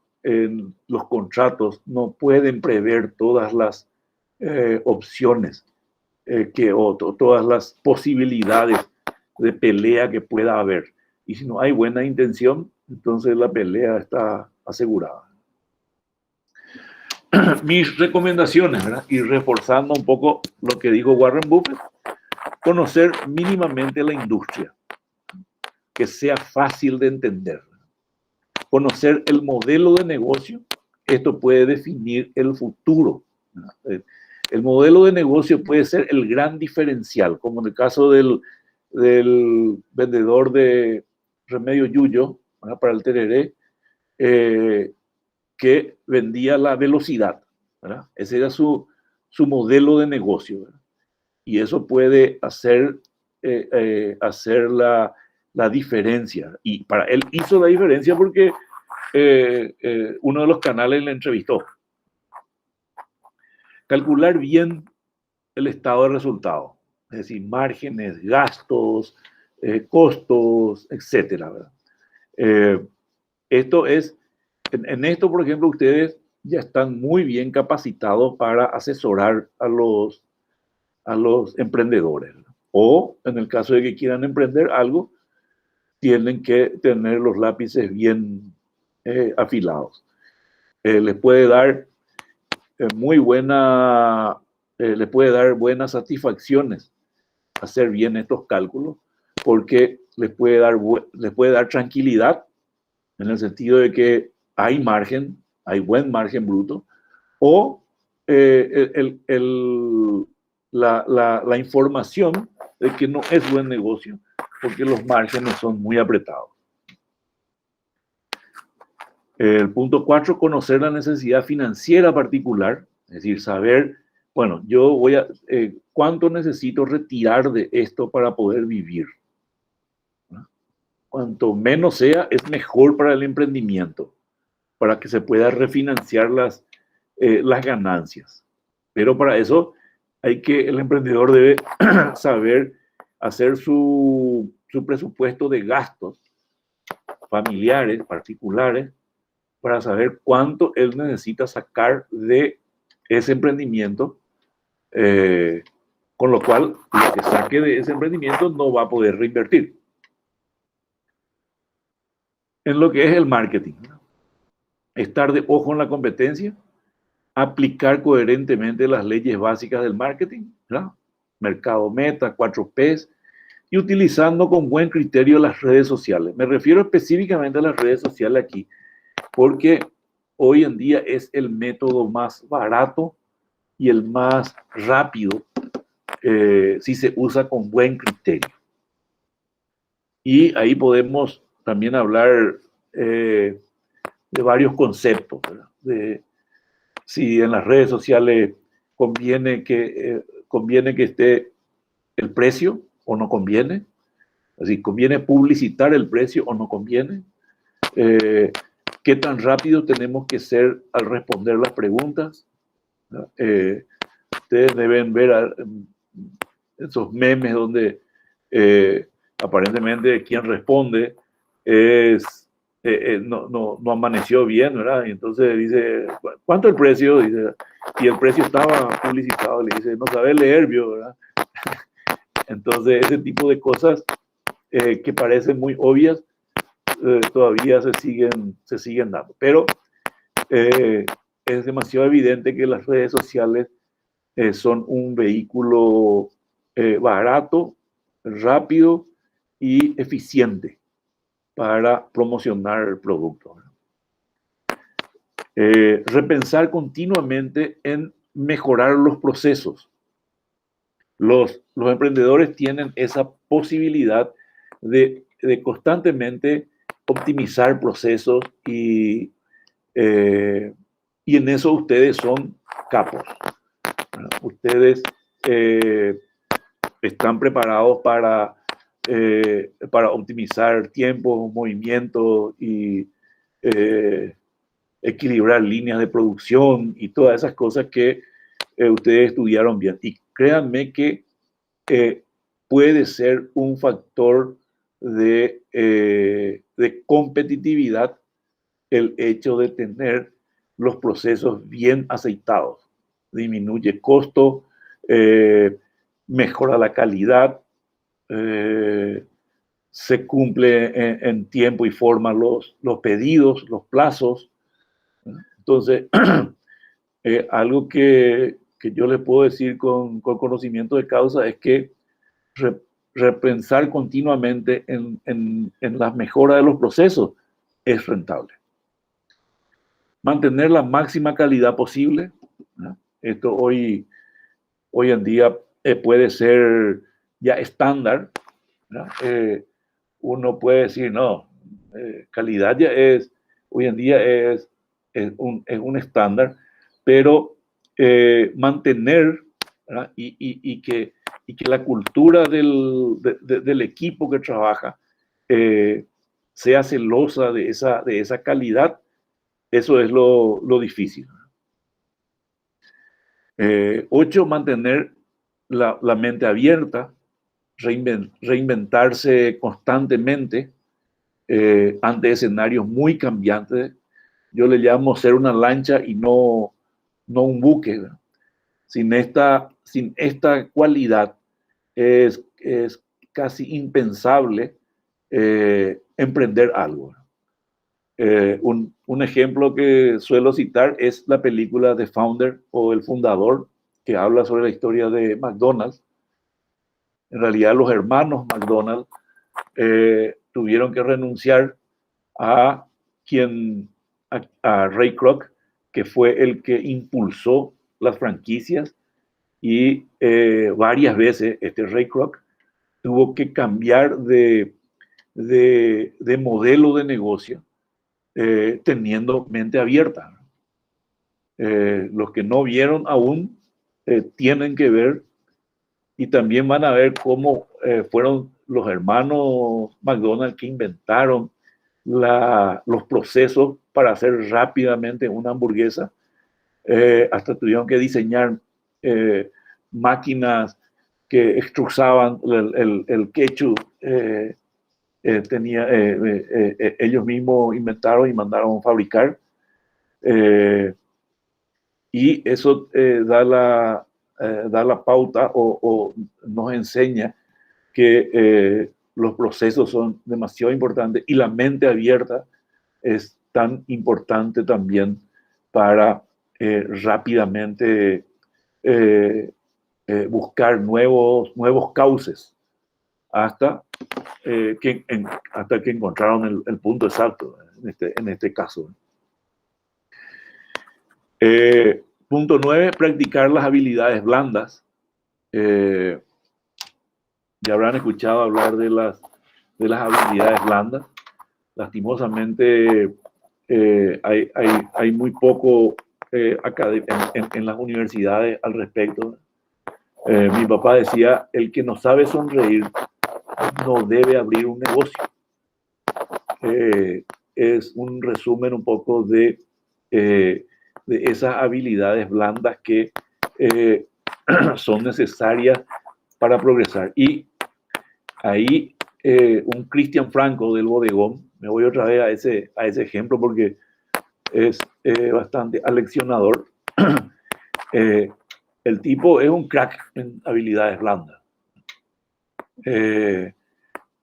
los contratos no pueden prever todas las opciones todas las posibilidades de pelea que pueda haber. Y si no hay buena intención, entonces la pelea está asegurada. Mis recomendaciones, ¿verdad? Y reforzando un poco lo que dijo Warren Buffett, conocer mínimamente la industria, que sea fácil de entender. Conocer el modelo de negocio, esto puede definir el futuro. El modelo de negocio puede ser el gran diferencial, como en el caso del vendedor de remedio Yuyo, ¿verdad? Para el tereré, que vendía la velocidad, ¿verdad? Ese era su modelo de negocio, ¿verdad? Y eso puede hacer la diferencia. Y para él hizo la diferencia porque uno de los canales le entrevistó. Calcular bien el estado de resultado, es decir, márgenes, gastos, costos, etcétera, ¿verdad? Esto es, en esto, por ejemplo, ustedes ya están muy bien capacitados para asesorar a los emprendedores, ¿verdad? O en el caso de que quieran emprender algo, tienen que tener los lápices bien afilados. Les puede dar les puede dar buenas satisfacciones hacer bien estos cálculos, porque les puede dar tranquilidad en el sentido de que hay margen, hay buen margen bruto, o la información de que no es buen negocio porque los márgenes son muy apretados. El punto 4, conocer la necesidad financiera particular, es decir, saber, bueno, ¿cuánto necesito retirar de esto para poder vivir? ¿No? Cuanto menos sea, es mejor para el emprendimiento, para que se pueda refinanciar las ganancias. Pero para eso el emprendedor debe saber hacer su presupuesto de gastos familiares, particulares, para saber cuánto él necesita sacar de ese emprendimiento, con lo cual lo que saque de ese emprendimiento no va a poder reinvertir. En lo que es el marketing, ¿no? Estar de ojo en la competencia, aplicar coherentemente las leyes básicas del marketing, ¿no? Mercado meta, 4Ps, y utilizando con buen criterio las redes sociales. Me refiero específicamente a las redes sociales aquí, porque hoy en día es el método más barato y el más rápido si se usa con buen criterio. Y ahí podemos también hablar de varios conceptos, ¿verdad? De si en las redes sociales conviene que esté el precio o no conviene, es decir, conviene publicitar el precio o no conviene, qué tan rápido tenemos que ser al responder las preguntas. Ustedes deben ver esos memes donde aparentemente quien responde no amaneció bien, ¿verdad? Y entonces dice, ¿cuánto el precio? Dice, y el precio estaba publicitado, le dice, no sabe leer, ¿verdad? Entonces, ese tipo de cosas que parecen muy obvias, todavía se siguen dando. Pero es demasiado evidente que las redes sociales son un vehículo barato, rápido y eficiente para promocionar el producto. Repensar continuamente en mejorar los procesos. Los emprendedores tienen esa posibilidad de constantemente optimizar procesos y en eso ustedes son capos. Ustedes están preparados para optimizar tiempo, movimiento y equilibrar líneas de producción y todas esas cosas que ustedes estudiaron bien. Y créanme que puede ser un factor de competitividad el hecho de tener los procesos bien aceitados. Disminuye costo, mejora la calidad, se cumple en tiempo y forma los pedidos, los plazos. Entonces, algo que yo le puedo decir con conocimiento de causa es que repensar continuamente en las mejoras de los procesos es rentable. Mantener la máxima calidad posible, ¿no? Esto hoy en día puede ser ya estándar, ¿no? Uno puede decir, no, calidad ya es, hoy en día es un estándar, pero mantener, ¿verdad? Y que la cultura del equipo que trabaja sea celosa de esa calidad, eso es lo difícil. 8, mantener la mente abierta, reinventarse constantemente ante escenarios muy cambiantes. Yo le llamo ser una lancha y no un buque, ¿verdad? Sin esta cualidad es casi impensable emprender algo. Un ejemplo que suelo citar es la película The Founder o El Fundador, que habla sobre la historia de McDonald's. En realidad, los hermanos McDonald's tuvieron que renunciar a Ray Kroc, que fue el que impulsó las franquicias, y varias veces Ray Kroc tuvo que cambiar de modelo de negocio, teniendo mente abierta. Los que no vieron aún tienen que ver, y también van a ver cómo fueron los hermanos McDonald's que inventaron los procesos para hacer rápidamente una hamburguesa. Hasta tuvieron que diseñar máquinas que extrusaban el ketchup. Ellos mismos inventaron y mandaron fabricar. Y eso da la pauta o nos enseña que los procesos son demasiado importantes, y la mente abierta es tan importante también para rápidamente buscar nuevos cauces hasta que encontraron el punto exacto en este caso. Punto 9, practicar las habilidades blandas. Ya habrán escuchado hablar de las habilidades blandas. Lastimosamente, hay muy poco en las universidades al respecto. Mi papá decía, el que no sabe sonreír no debe abrir un negocio. Es un resumen un poco de esas habilidades blandas que son necesarias para progresar. Y ahí un Cristian Franco del bodegón, me voy otra vez a ese ejemplo porque es bastante aleccionador. El tipo es un crack en habilidades blandas.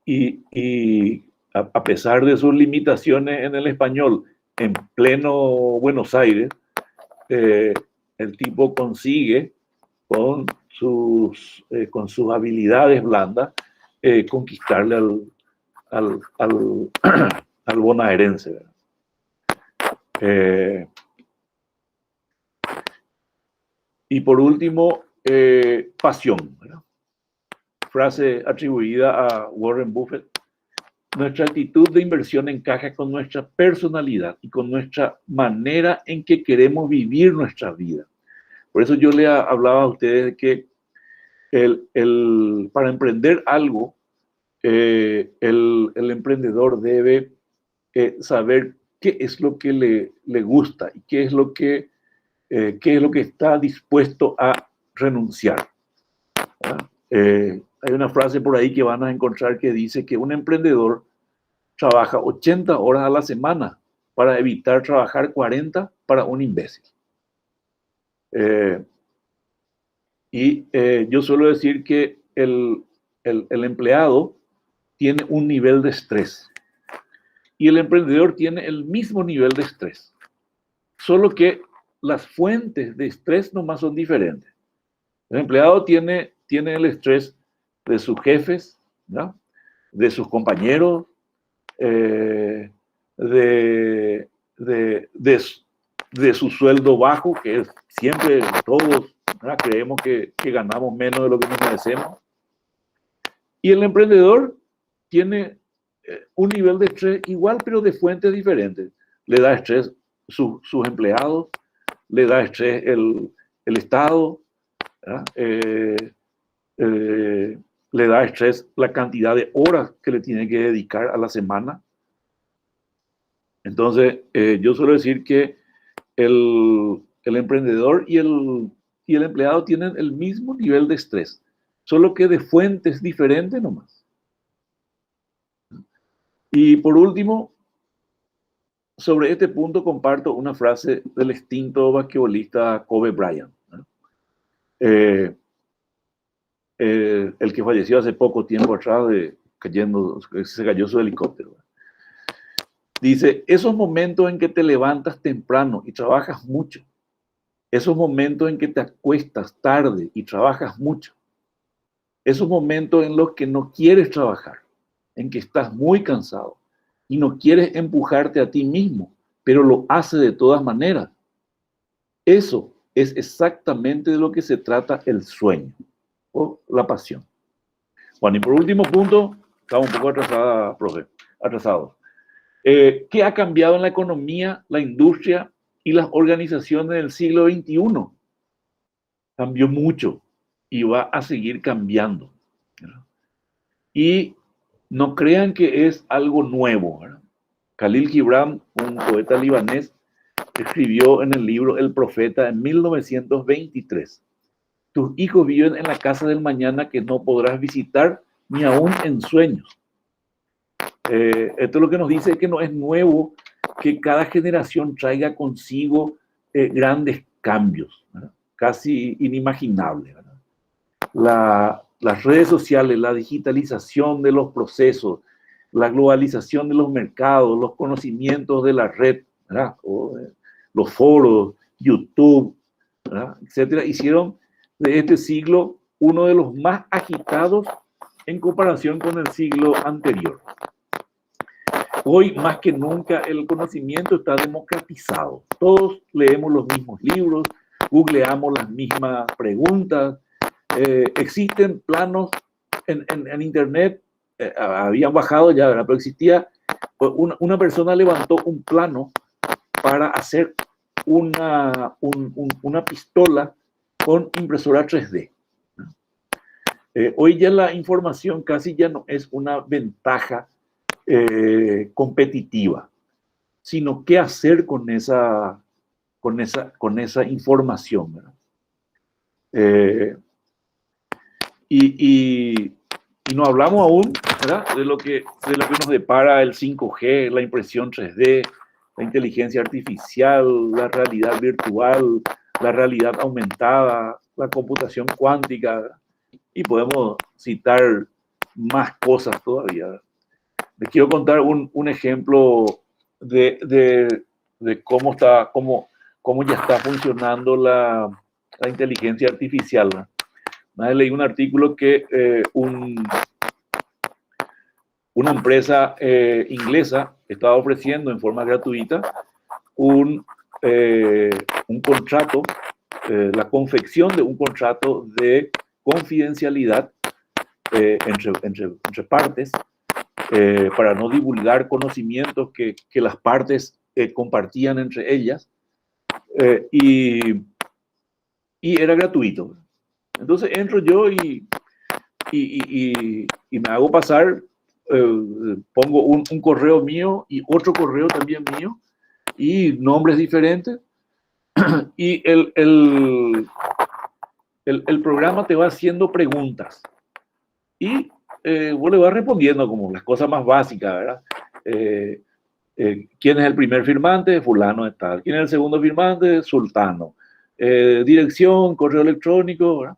Y a pesar de sus limitaciones en el español, en pleno Buenos Aires, el tipo consigue con sus habilidades blandas conquistarle al bonaerense. Y por último, pasión, ¿verdad? Frase atribuida a Warren Buffett: nuestra actitud de inversión encaja con nuestra personalidad y con nuestra manera en que queremos vivir nuestra vida. Por eso yo le hablaba a ustedes de que para emprender algo, el emprendedor debe saber qué es lo que le gusta y qué es lo que está dispuesto a renunciar. Hay una frase por ahí que van a encontrar que dice que un emprendedor trabaja 80 horas a la semana para evitar trabajar 40 para un imbécil. Y yo suelo decir que el empleado tiene un nivel de estrés y el emprendedor tiene el mismo nivel de estrés, solo que las fuentes de estrés nomás son diferentes. El empleado tiene el estrés de sus jefes, ¿no? De sus compañeros, de su sueldo bajo, que es siempre todos, ¿verdad? Creemos que ganamos menos de lo que nos merecemos. Y el emprendedor tiene un nivel de estrés igual, pero de fuentes diferentes. Le da estrés sus empleados, le da estrés el Estado, le da estrés la cantidad de horas que le tiene que dedicar a la semana. Entonces, yo suelo decir que el emprendedor y el empleado tienen el mismo nivel de estrés, solo que de fuentes diferentes nomás. Y por último, sobre este punto comparto una frase del extinto basquetbolista Kobe Bryant, ¿no? El que falleció hace poco tiempo atrás, se cayó su helicóptero. Dice, esos momentos en que te levantas temprano y trabajas mucho, esos momentos en que te acuestas tarde y trabajas mucho, esos momentos en los que no quieres trabajar, en que estás muy cansado y no quieres empujarte a ti mismo, pero lo haces de todas maneras. Eso es exactamente de lo que se trata el sueño o la pasión. Bueno, y por último punto, estamos un poco atrasados. ¿Qué ha cambiado en la economía, la industria y las organizaciones del siglo XXI? Cambió mucho y va a seguir cambiando, ¿verdad? Y no crean que es algo nuevo, ¿verdad? Khalil Gibran, un poeta libanés, escribió en el libro El Profeta en 1923: tus hijos viven en la casa del mañana que no podrás visitar ni aún en sueños. Esto es lo que nos dice que no es nuevo que cada generación traiga consigo grandes cambios, ¿verdad? Casi inimaginables, ¿verdad? Las redes sociales, la digitalización de los procesos, la globalización de los mercados, los conocimientos de la red, ¿verdad? Los foros, YouTube, ¿verdad? Etcétera, hicieron de este siglo uno de los más agitados en comparación con el siglo anterior. Hoy, más que nunca, el conocimiento está democratizado. Todos leemos los mismos libros, googleamos las mismas preguntas. Existen planos en Internet, habían bajado ya, pero existía, una persona levantó un plano para hacer una pistola con impresora 3D. Hoy ya la información casi ya no es una ventaja competitiva, sino qué hacer con esa información, ¿verdad? Y no hablamos aún, ¿verdad?, de lo que nos depara el 5G, la impresión 3D, la inteligencia artificial, la realidad virtual, la realidad aumentada, la computación cuántica, y podemos citar más cosas todavía. Les quiero contar un ejemplo de cómo ya está funcionando la inteligencia artificial, ¿no? Leí un artículo que una empresa inglesa estaba ofreciendo en forma gratuita un contrato, la confección de un contrato de confidencialidad entre partes, para no divulgar conocimientos que las partes compartían entre ellas, y era gratuito. Entonces entro yo y me hago pasar, pongo un correo mío y otro correo también mío y nombres diferentes, y el programa te va haciendo preguntas y vos le vas respondiendo como las cosas más básicas, ¿verdad? ¿Quién es el primer firmante? Fulano de tal. ¿Quién es el segundo firmante? Sultano. Dirección, correo electrónico, ¿verdad?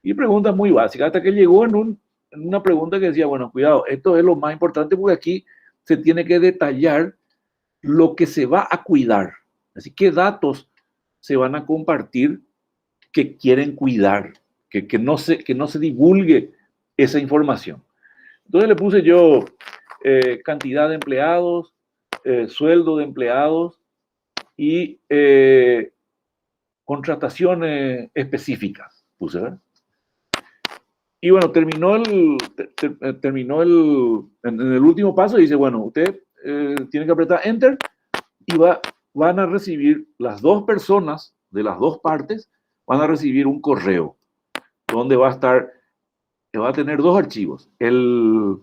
Y preguntas muy básicas, hasta que llegó en una pregunta que decía, bueno, cuidado, esto es lo más importante porque aquí se tiene que detallar lo que se va a cuidar. Así que datos se van a compartir que quieren cuidar, que no se divulgue esa información. Entonces le puse yo cantidad de empleados, sueldo de empleados y contrataciones específicas, puse, ¿verdad? Y bueno, terminó en el último paso y dice, bueno, usted tiene que apretar Enter y van a recibir las dos personas de las dos partes, van a recibir un correo donde va a tener dos archivos, el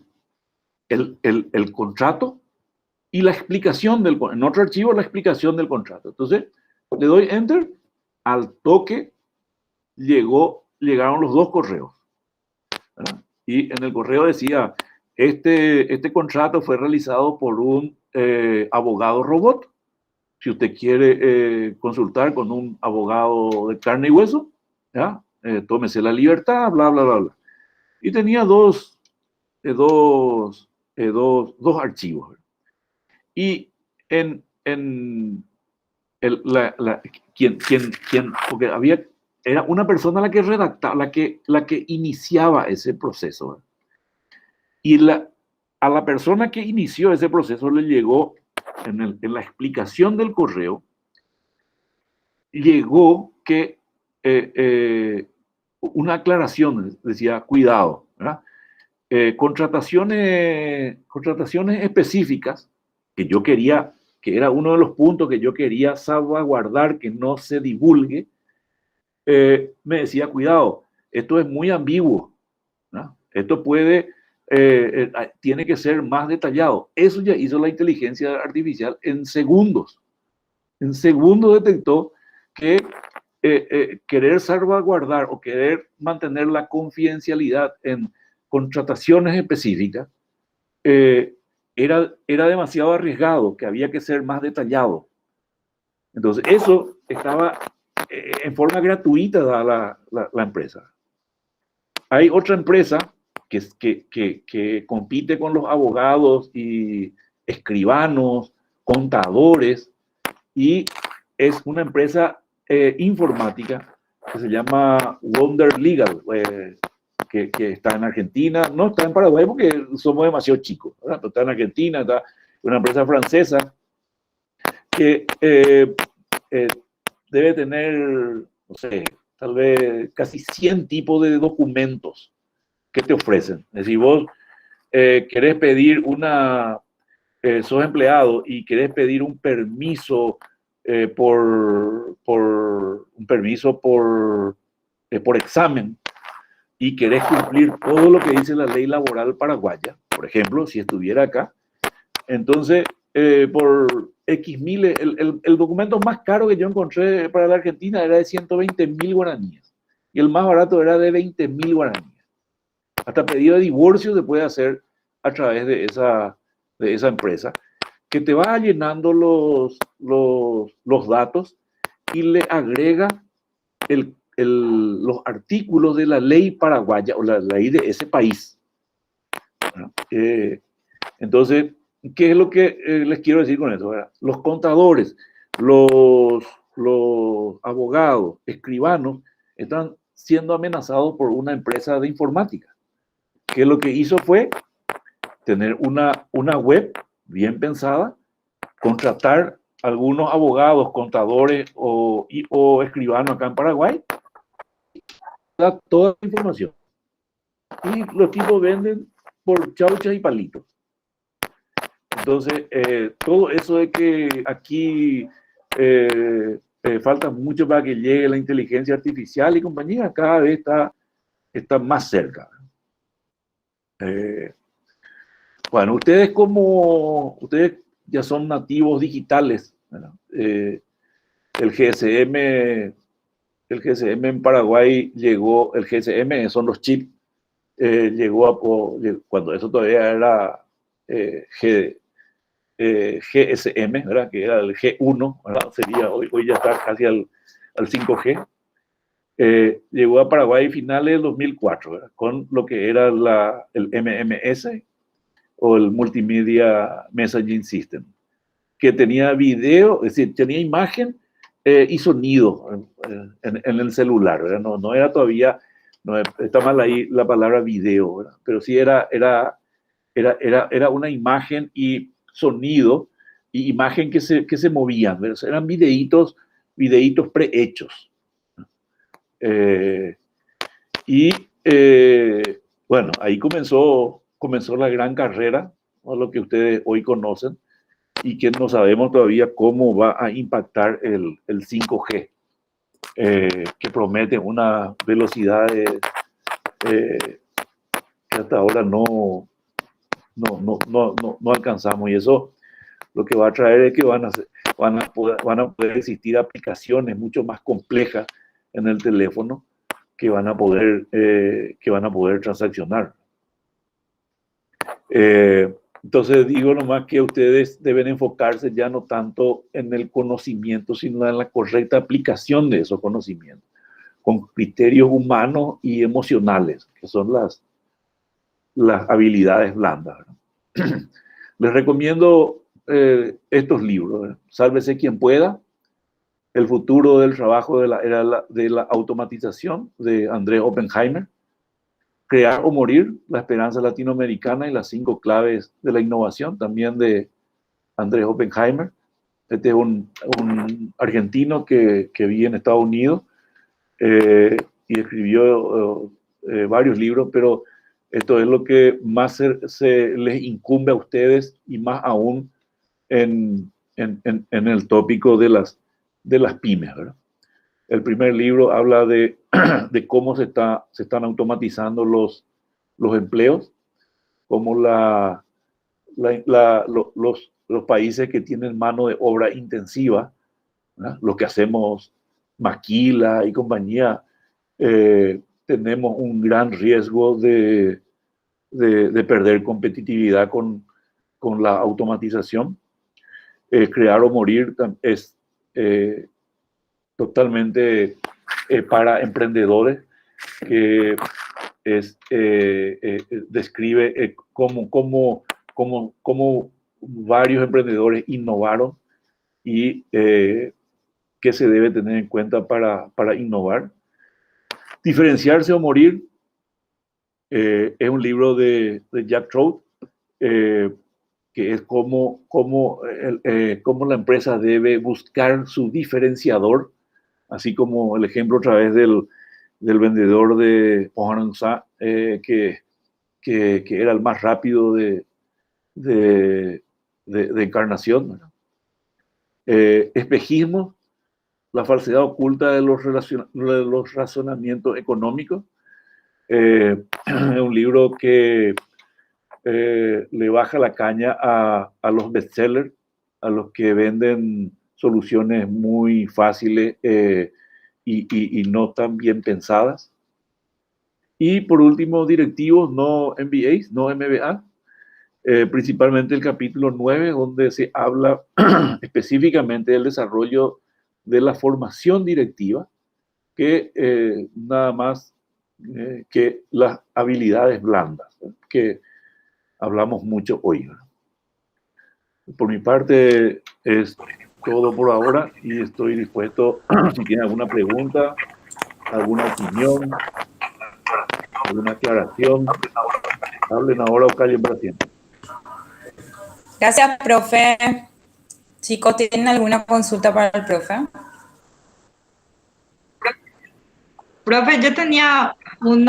contrato y la explicación en otro archivo la explicación del contrato. Entonces, le doy Enter, al toque llegaron los dos correos, ¿verdad? Y en el correo decía, este contrato fue realizado por un abogado robot. Si usted quiere consultar con un abogado de carne y hueso, ¿ya? Tómese la libertad, bla, bla, bla, bla. Y tenía dos archivos. Y porque era una persona la que redactaba, la que iniciaba ese proceso, ¿verdad? Y a la persona que inició ese proceso le llegó, en la explicación del correo, llegó que una aclaración, decía, cuidado, ¿verdad? Contrataciones específicas, que yo quería, que era uno de los puntos que yo quería salvaguardar, que no se divulgue, me decía, cuidado, esto es muy ambiguo, ¿no? Esto tiene que ser más detallado. Eso ya hizo la inteligencia artificial en segundos. En segundos detectó que querer salvaguardar o querer mantener la confidencialidad en contrataciones específicas era demasiado arriesgado, que había que ser más detallado. Entonces, eso estaba en forma gratuita dada la empresa. Hay otra empresa que compite con los abogados y escribanos, contadores, y es una empresa informática que se llama Wonder Legal, que está en Argentina, no está en Paraguay porque somos demasiado chicos, ¿verdad? Pero está en Argentina, está una empresa francesa que debe tener, no sé, tal vez casi 100 tipos de documentos que te ofrecen. Es decir, vos querés pedir sos empleado y querés pedir un permiso por examen y querés cumplir todo lo que dice la ley laboral paraguaya, por ejemplo, si estuviera acá, entonces por X miles, el documento más caro que yo encontré para la Argentina era de 120.000 guaraníes y el más barato era de 20.000 guaraníes. Hasta pedido de divorcio se puede hacer a través de esa empresa, que te va llenando los datos y le agrega los artículos de la ley paraguaya o la ley de ese país. Entonces, ¿qué es lo que les quiero decir con eso? ¿Verdad? Los contadores, los abogados, escribanos, están siendo amenazados por una empresa de informática, que lo que hizo fue tener una web bien pensada, contratar algunos abogados, contadores o escribanos acá en Paraguay, da toda la información. Y los tipos venden por chauchas y palitos. Entonces, todo eso de que aquí falta mucho para que llegue la inteligencia artificial y compañía, cada vez está más cerca. Bueno, ustedes ya son nativos digitales, ¿verdad? El GSM en Paraguay llegó, el GSM son los chips, cuando eso todavía era GSM, ¿verdad? Que era el G1, ¿verdad? Hoy ya está casi al 5G. Llegó a Paraguay a finales del 2004, ¿verdad? Con lo que era el MMS o el Multimedia Messaging System, que tenía video, es decir, tenía imagen y sonido en el celular, ¿verdad? No era todavía, no, está mal ahí la palabra video, ¿verdad? Pero sí era una imagen y sonido, y imagen que se movían, ¿verdad? Eran videitos prehechos. Bueno, ahí comenzó la gran carrera, ¿no? Lo que ustedes hoy conocen, y que no sabemos todavía cómo va a impactar el 5G, que promete una velocidad que hasta ahora no alcanzamos, y eso lo que va a traer es que van a poder existir aplicaciones mucho más complejas en el teléfono que van a poder transaccionar. Entonces digo nomás que ustedes deben enfocarse ya no tanto en el conocimiento, sino en la correcta aplicación de esos conocimientos, con criterios humanos y emocionales, que son las habilidades blandas. Les recomiendo estos libros: Sálvese quien pueda, El futuro del trabajo de la era de la automatización, de Andrés Oppenheimer; Crear o morir, la esperanza latinoamericana y las 5 claves de la innovación, también de Andrés Oppenheimer. Este es un argentino que vive en Estados Unidos y escribió varios libros, pero esto es lo que más se les incumbe a ustedes, y más aún en el tópico de las pymes, ¿verdad? El primer libro habla de cómo se están automatizando los empleos, cómo los países que tienen mano de obra intensiva, ¿verdad? Lo que hacemos Maquila y compañía, tenemos un gran riesgo de perder competitividad con la automatización. Crear o morir es totalmente para emprendedores, que describe cómo varios emprendedores innovaron y qué se debe tener en cuenta para innovar. Diferenciarse o morir es un libro de Jack Trout, que es cómo la empresa debe buscar su diferenciador, así como el ejemplo otra vez del vendedor de Pohansa, que era el más rápido de Encarnación. Espejismo, la falsedad oculta de los razonamientos económicos. Es un libro que le baja la caña a los bestsellers, a los que venden soluciones muy fáciles y no tan bien pensadas. Y por último, directivos, no MBAs, no MBA, principalmente el capítulo 9, donde se habla específicamente del desarrollo de la formación directiva, que nada más que las habilidades blandas, que hablamos mucho hoy, ¿verdad? Por mi parte es todo por ahora, y estoy dispuesto, si tienen alguna pregunta, alguna opinión, alguna aclaración, hablen ahora o callen para siempre. Gracias, profe. Chicos, ¿tienen alguna consulta para el profe? Profe, yo tenía un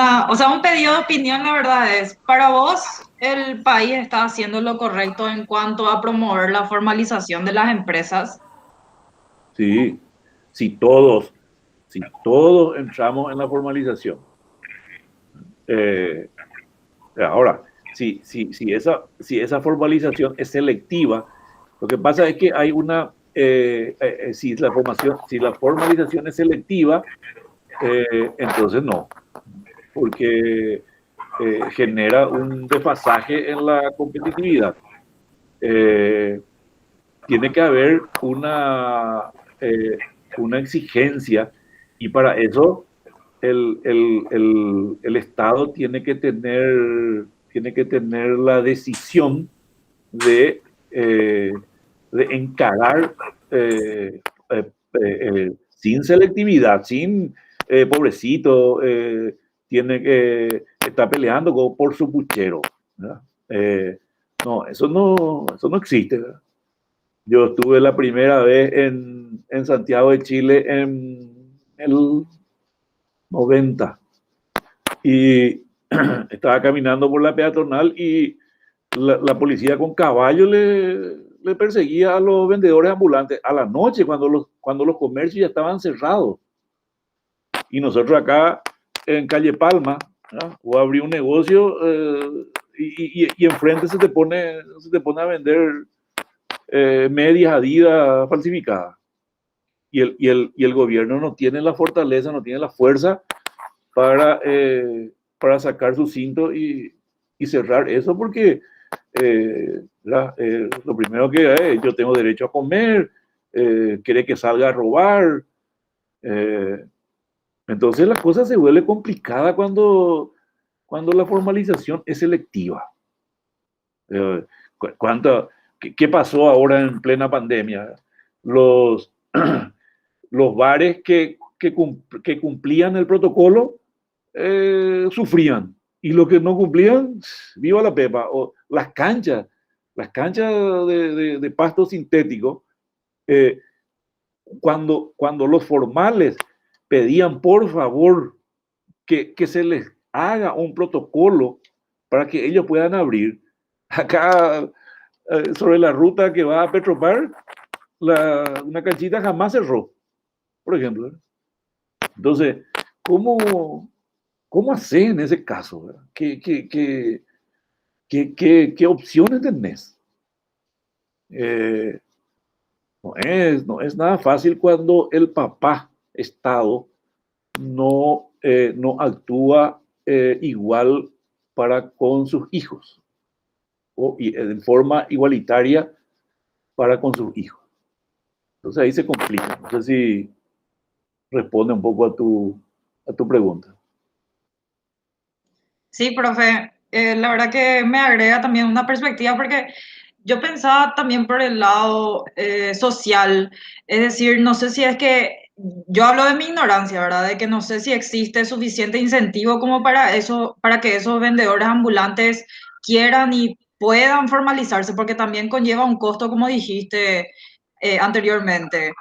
pedido de opinión, la verdad es, ¿para vos el país está haciendo lo correcto en cuanto a promover la formalización de las empresas? Sí, si todos entramos en la formalización. Ahora, si esa formalización es selectiva, lo que pasa es que hay si la formalización es selectiva, entonces no, porque genera un desfasaje en la competitividad. Tiene que haber una exigencia, y para eso el Estado tiene que tener la decisión de encarar sin selectividad, sin pobrecito, tiene que estar peleando por su puchero, ¿verdad? No, eso no existe, ¿verdad? Yo estuve la primera vez en Santiago de Chile en el 90 y estaba caminando por la peatonal y la policía con caballo le perseguía a los vendedores ambulantes a la noche cuando los comercios ya estaban cerrados. Y nosotros acá en Calle Palma, ¿no? O abrí un negocio y enfrente se te pone a vender medias Adidas falsificadas. Y el gobierno no tiene la fortaleza, no tiene la fuerza para sacar su cinto y cerrar eso, porque lo primero que yo tengo derecho a comer, quiere que salga a robar. Entonces la cosa se vuelve complicada cuando la formalización es selectiva. ¿Qué pasó ahora en plena pandemia? Los bares que cumplían el protocolo sufrían, y los que no cumplían, viva la pepa. O las canchas de pasto sintético, cuando los formales pedían por favor que se les haga un protocolo para que ellos puedan abrir. Acá, sobre la ruta que va a Petropar, una canchita jamás cerró, por ejemplo. Entonces, ¿cómo hacer en ese caso? ¿Verdad? ¿Qué opciones tenés? No es nada fácil cuando el papá Estado no actúa igual para con sus hijos, o en forma igualitaria para con sus hijos. Entonces ahí se complica. No sé si responde un poco a tu pregunta. Sí, profe, la verdad que me agrega también una perspectiva porque yo pensaba también por el lado social, es decir, no sé si es que, yo hablo de mi ignorancia, ¿verdad? De que no sé si existe suficiente incentivo como para eso, para que esos vendedores ambulantes quieran y puedan formalizarse, porque también conlleva un costo, como dijiste anteriormente.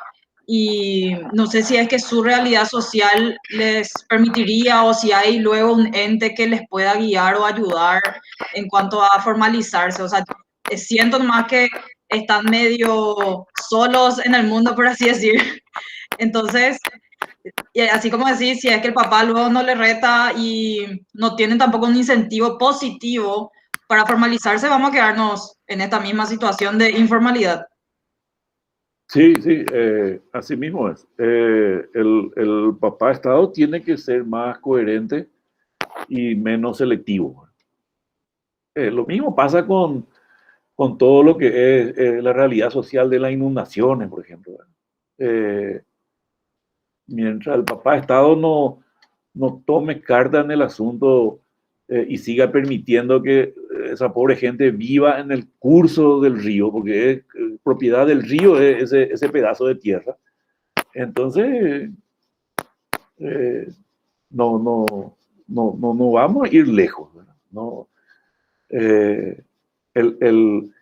Y no sé si es que su realidad social les permitiría o si hay luego un ente que les pueda guiar o ayudar en cuanto a formalizarse. O sea, siento nomás que están medio solos en el mundo, por así decir. Entonces, y así como decir, si es que el papá luego no le reta y no tienen tampoco un incentivo positivo para formalizarse, vamos a quedarnos en esta misma situación de informalidad. Sí, así mismo es. El papá Estado tiene que ser más coherente y menos selectivo. Lo mismo pasa con todo lo que es la realidad social de las inundaciones, por ejemplo. Mientras el papá Estado no tome carta en el asunto y siga permitiendo que esa pobre gente viva en el curso del río, porque es propiedad del río ese pedazo de tierra. Entonces, eh, no vamos a ir lejos, ¿verdad? No, eh, el,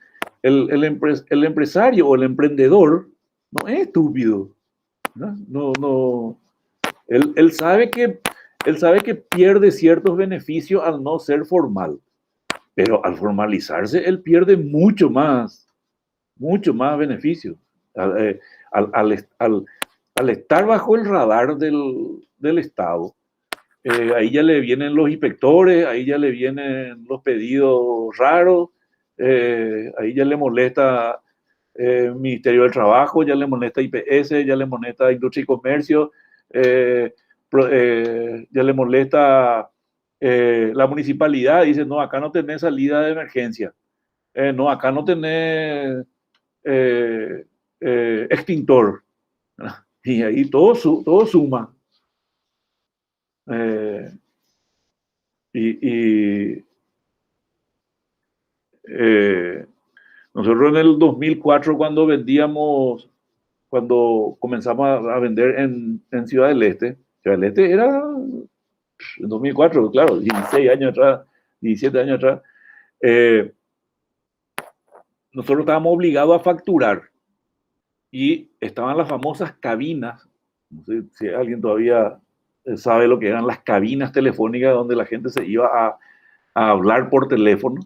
el empresario o el emprendedor no es estúpido, ¿no? Él sabe que pierde ciertos beneficios al no ser formal, pero al formalizarse él pierde mucho más beneficios. Al estar bajo el radar del Estado, ahí ya le vienen los inspectores, ahí ya le vienen los pedidos raros, ahí ya le molesta Ministerio del Trabajo, ya le molesta IPS, ya le molesta Industria y Comercio, ya le molesta la municipalidad, dice, no, acá no tenés salida de emergencia, no, acá no tenés extintor, y ahí todo suma. Eh, y nosotros en el 2004, cuando comenzamos a vender en Ciudad del Este, Ciudad del Este era en 2004, claro, 16 años atrás, 17 años atrás, nosotros estábamos obligados a facturar y estaban las famosas cabinas, no sé si alguien todavía sabe lo que eran las cabinas telefónicas donde la gente se iba a hablar por teléfono,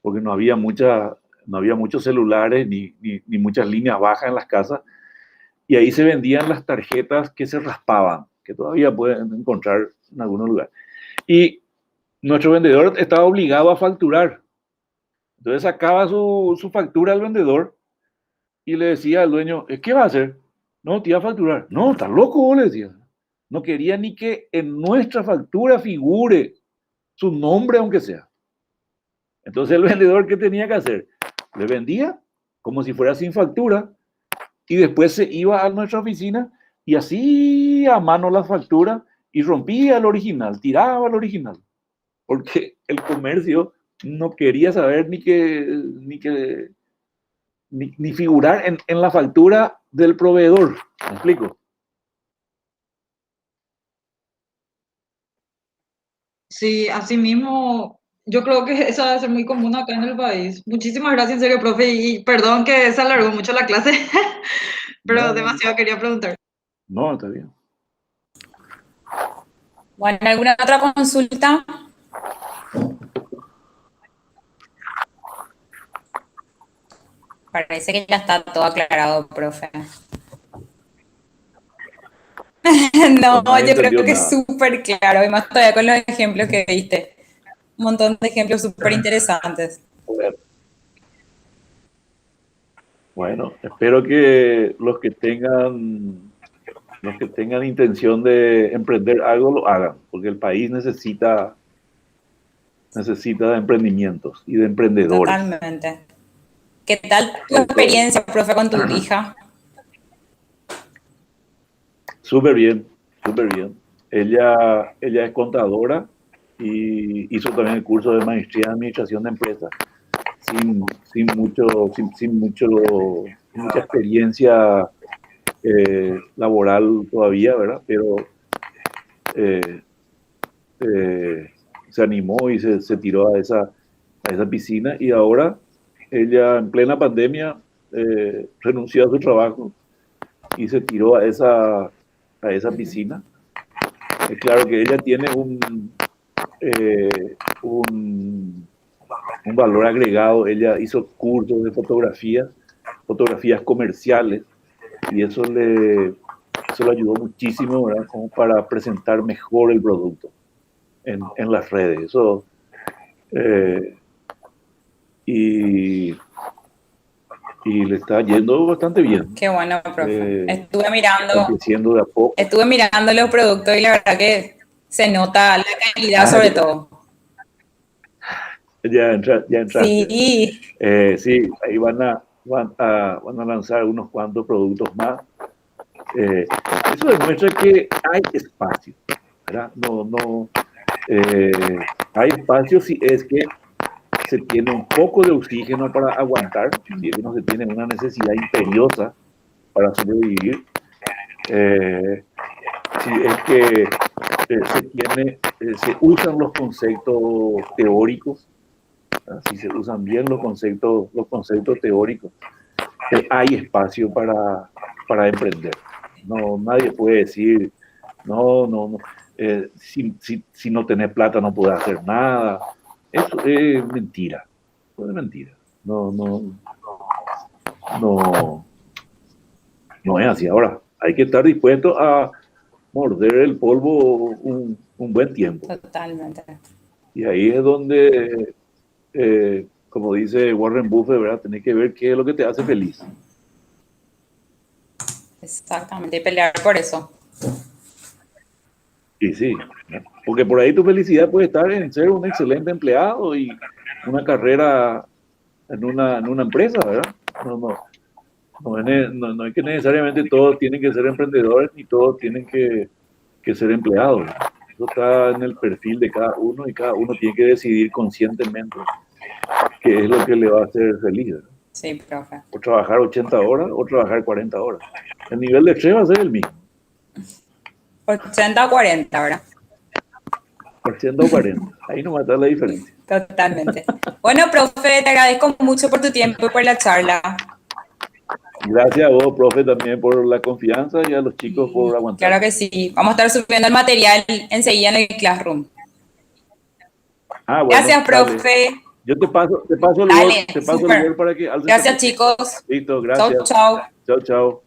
porque no había muchos celulares ni muchas líneas bajas en las casas, y ahí se vendían las tarjetas que se raspaban, que todavía pueden encontrar en algunos lugares. Y nuestro vendedor estaba obligado a facturar. Entonces sacaba su factura al vendedor y le decía al dueño, ¿qué va a hacer? No, te iba a facturar. No, estás loco, le decía. No quería ni que en nuestra factura figure su nombre, aunque sea. Entonces el vendedor, ¿qué tenía que hacer? Le vendía como si fuera sin factura y después se iba a nuestra oficina y así a mano la factura y rompía el original, tiraba el original, porque el comercio no quería saber ni figurar en la factura del proveedor. ¿Me explico? Sí, así mismo, yo creo que eso debe ser muy común acá en el país. Muchísimas gracias, en serio, profe, y perdón que se alargó mucho la clase, pero No, demasiado quería preguntar. no, está bien. Bueno, ¿alguna otra consulta? Parece que ya está todo aclarado, profe. No, Pues nadie yo creo entendió que es nada. súper claro, y más todavía con los ejemplos que diste. Un montón de ejemplos súper interesantes. Bueno, espero que los que tengan intención de emprender algo lo hagan, porque el país necesita de emprendimientos y de emprendedores. Totalmente. ¿Qué tal tu Sobre todo. experiencia, profe, con tu hija? Súper bien, súper bien. Ella es contadora y hizo también el curso de maestría en administración de empresas, sin, sin mucho, sin mucha experiencia laboral todavía, ¿verdad? Pero eh, se animó y se tiró a esa piscina y ahora ella en plena pandemia renunció a su trabajo y se tiró a esa piscina. Es claro que ella tiene eh, un, un valor agregado. Ella hizo cursos de fotografías comerciales, y eso le ayudó muchísimo, ¿verdad? Como para presentar mejor el producto en las redes. Eso, eh, y, y le está yendo bastante bien. Qué bueno, profe. Está creciendo de a poco. Estuve mirando los productos y la verdad que se nota la calidad sobre todo. Ya entraste. Sí, Sí, ahí van a lanzar unos cuantos productos más. Eso demuestra que hay espacio, ¿verdad? Hay espacio si es que se tiene un poco de oxígeno para aguantar, si es que no se tiene una necesidad imperiosa para sobrevivir, si es que se usan los conceptos teóricos, ¿verdad? Si se usan bien los conceptos teóricos, hay espacio para emprender. No, nadie puede decir, no, si no tenés plata no puedes hacer nada. Eso es mentira. Eso es mentira. No, no es así. Ahora, hay que estar dispuesto a morder el polvo un buen tiempo. totalmente. Y ahí es donde, como dice Warren Buffett, ¿verdad? Tenés que ver qué es lo que te hace feliz. Exactamente, y pelear por eso. Y sí, porque por ahí tu felicidad puede estar en ser un excelente empleado y una carrera en una empresa, ¿verdad? No es que necesariamente todos tienen que ser emprendedores ni todos tienen que ser empleados. Eso está en el perfil de cada uno y cada uno tiene que decidir conscientemente qué es lo que le va a hacer feliz, ¿verdad? Sí, profe. O trabajar 80 horas o trabajar 40 horas. El nivel de estrés va a ser el mismo. 80 o 40, ¿verdad? 80 o 40. Ahí no va a estar la diferencia. Totalmente. Bueno, profe, te agradezco mucho por tu tiempo y por la charla. Gracias a vos, profe, también por la confianza y a los chicos por aguantar. Claro que sí. Vamos a estar subiendo el material enseguida en el Classroom. Bueno, Gracias, profe. Dale. Yo te paso el Dale, Word, el Word para que alces. Gracias, chicos. Listo, gracias. Chau, chau. Chau, chau.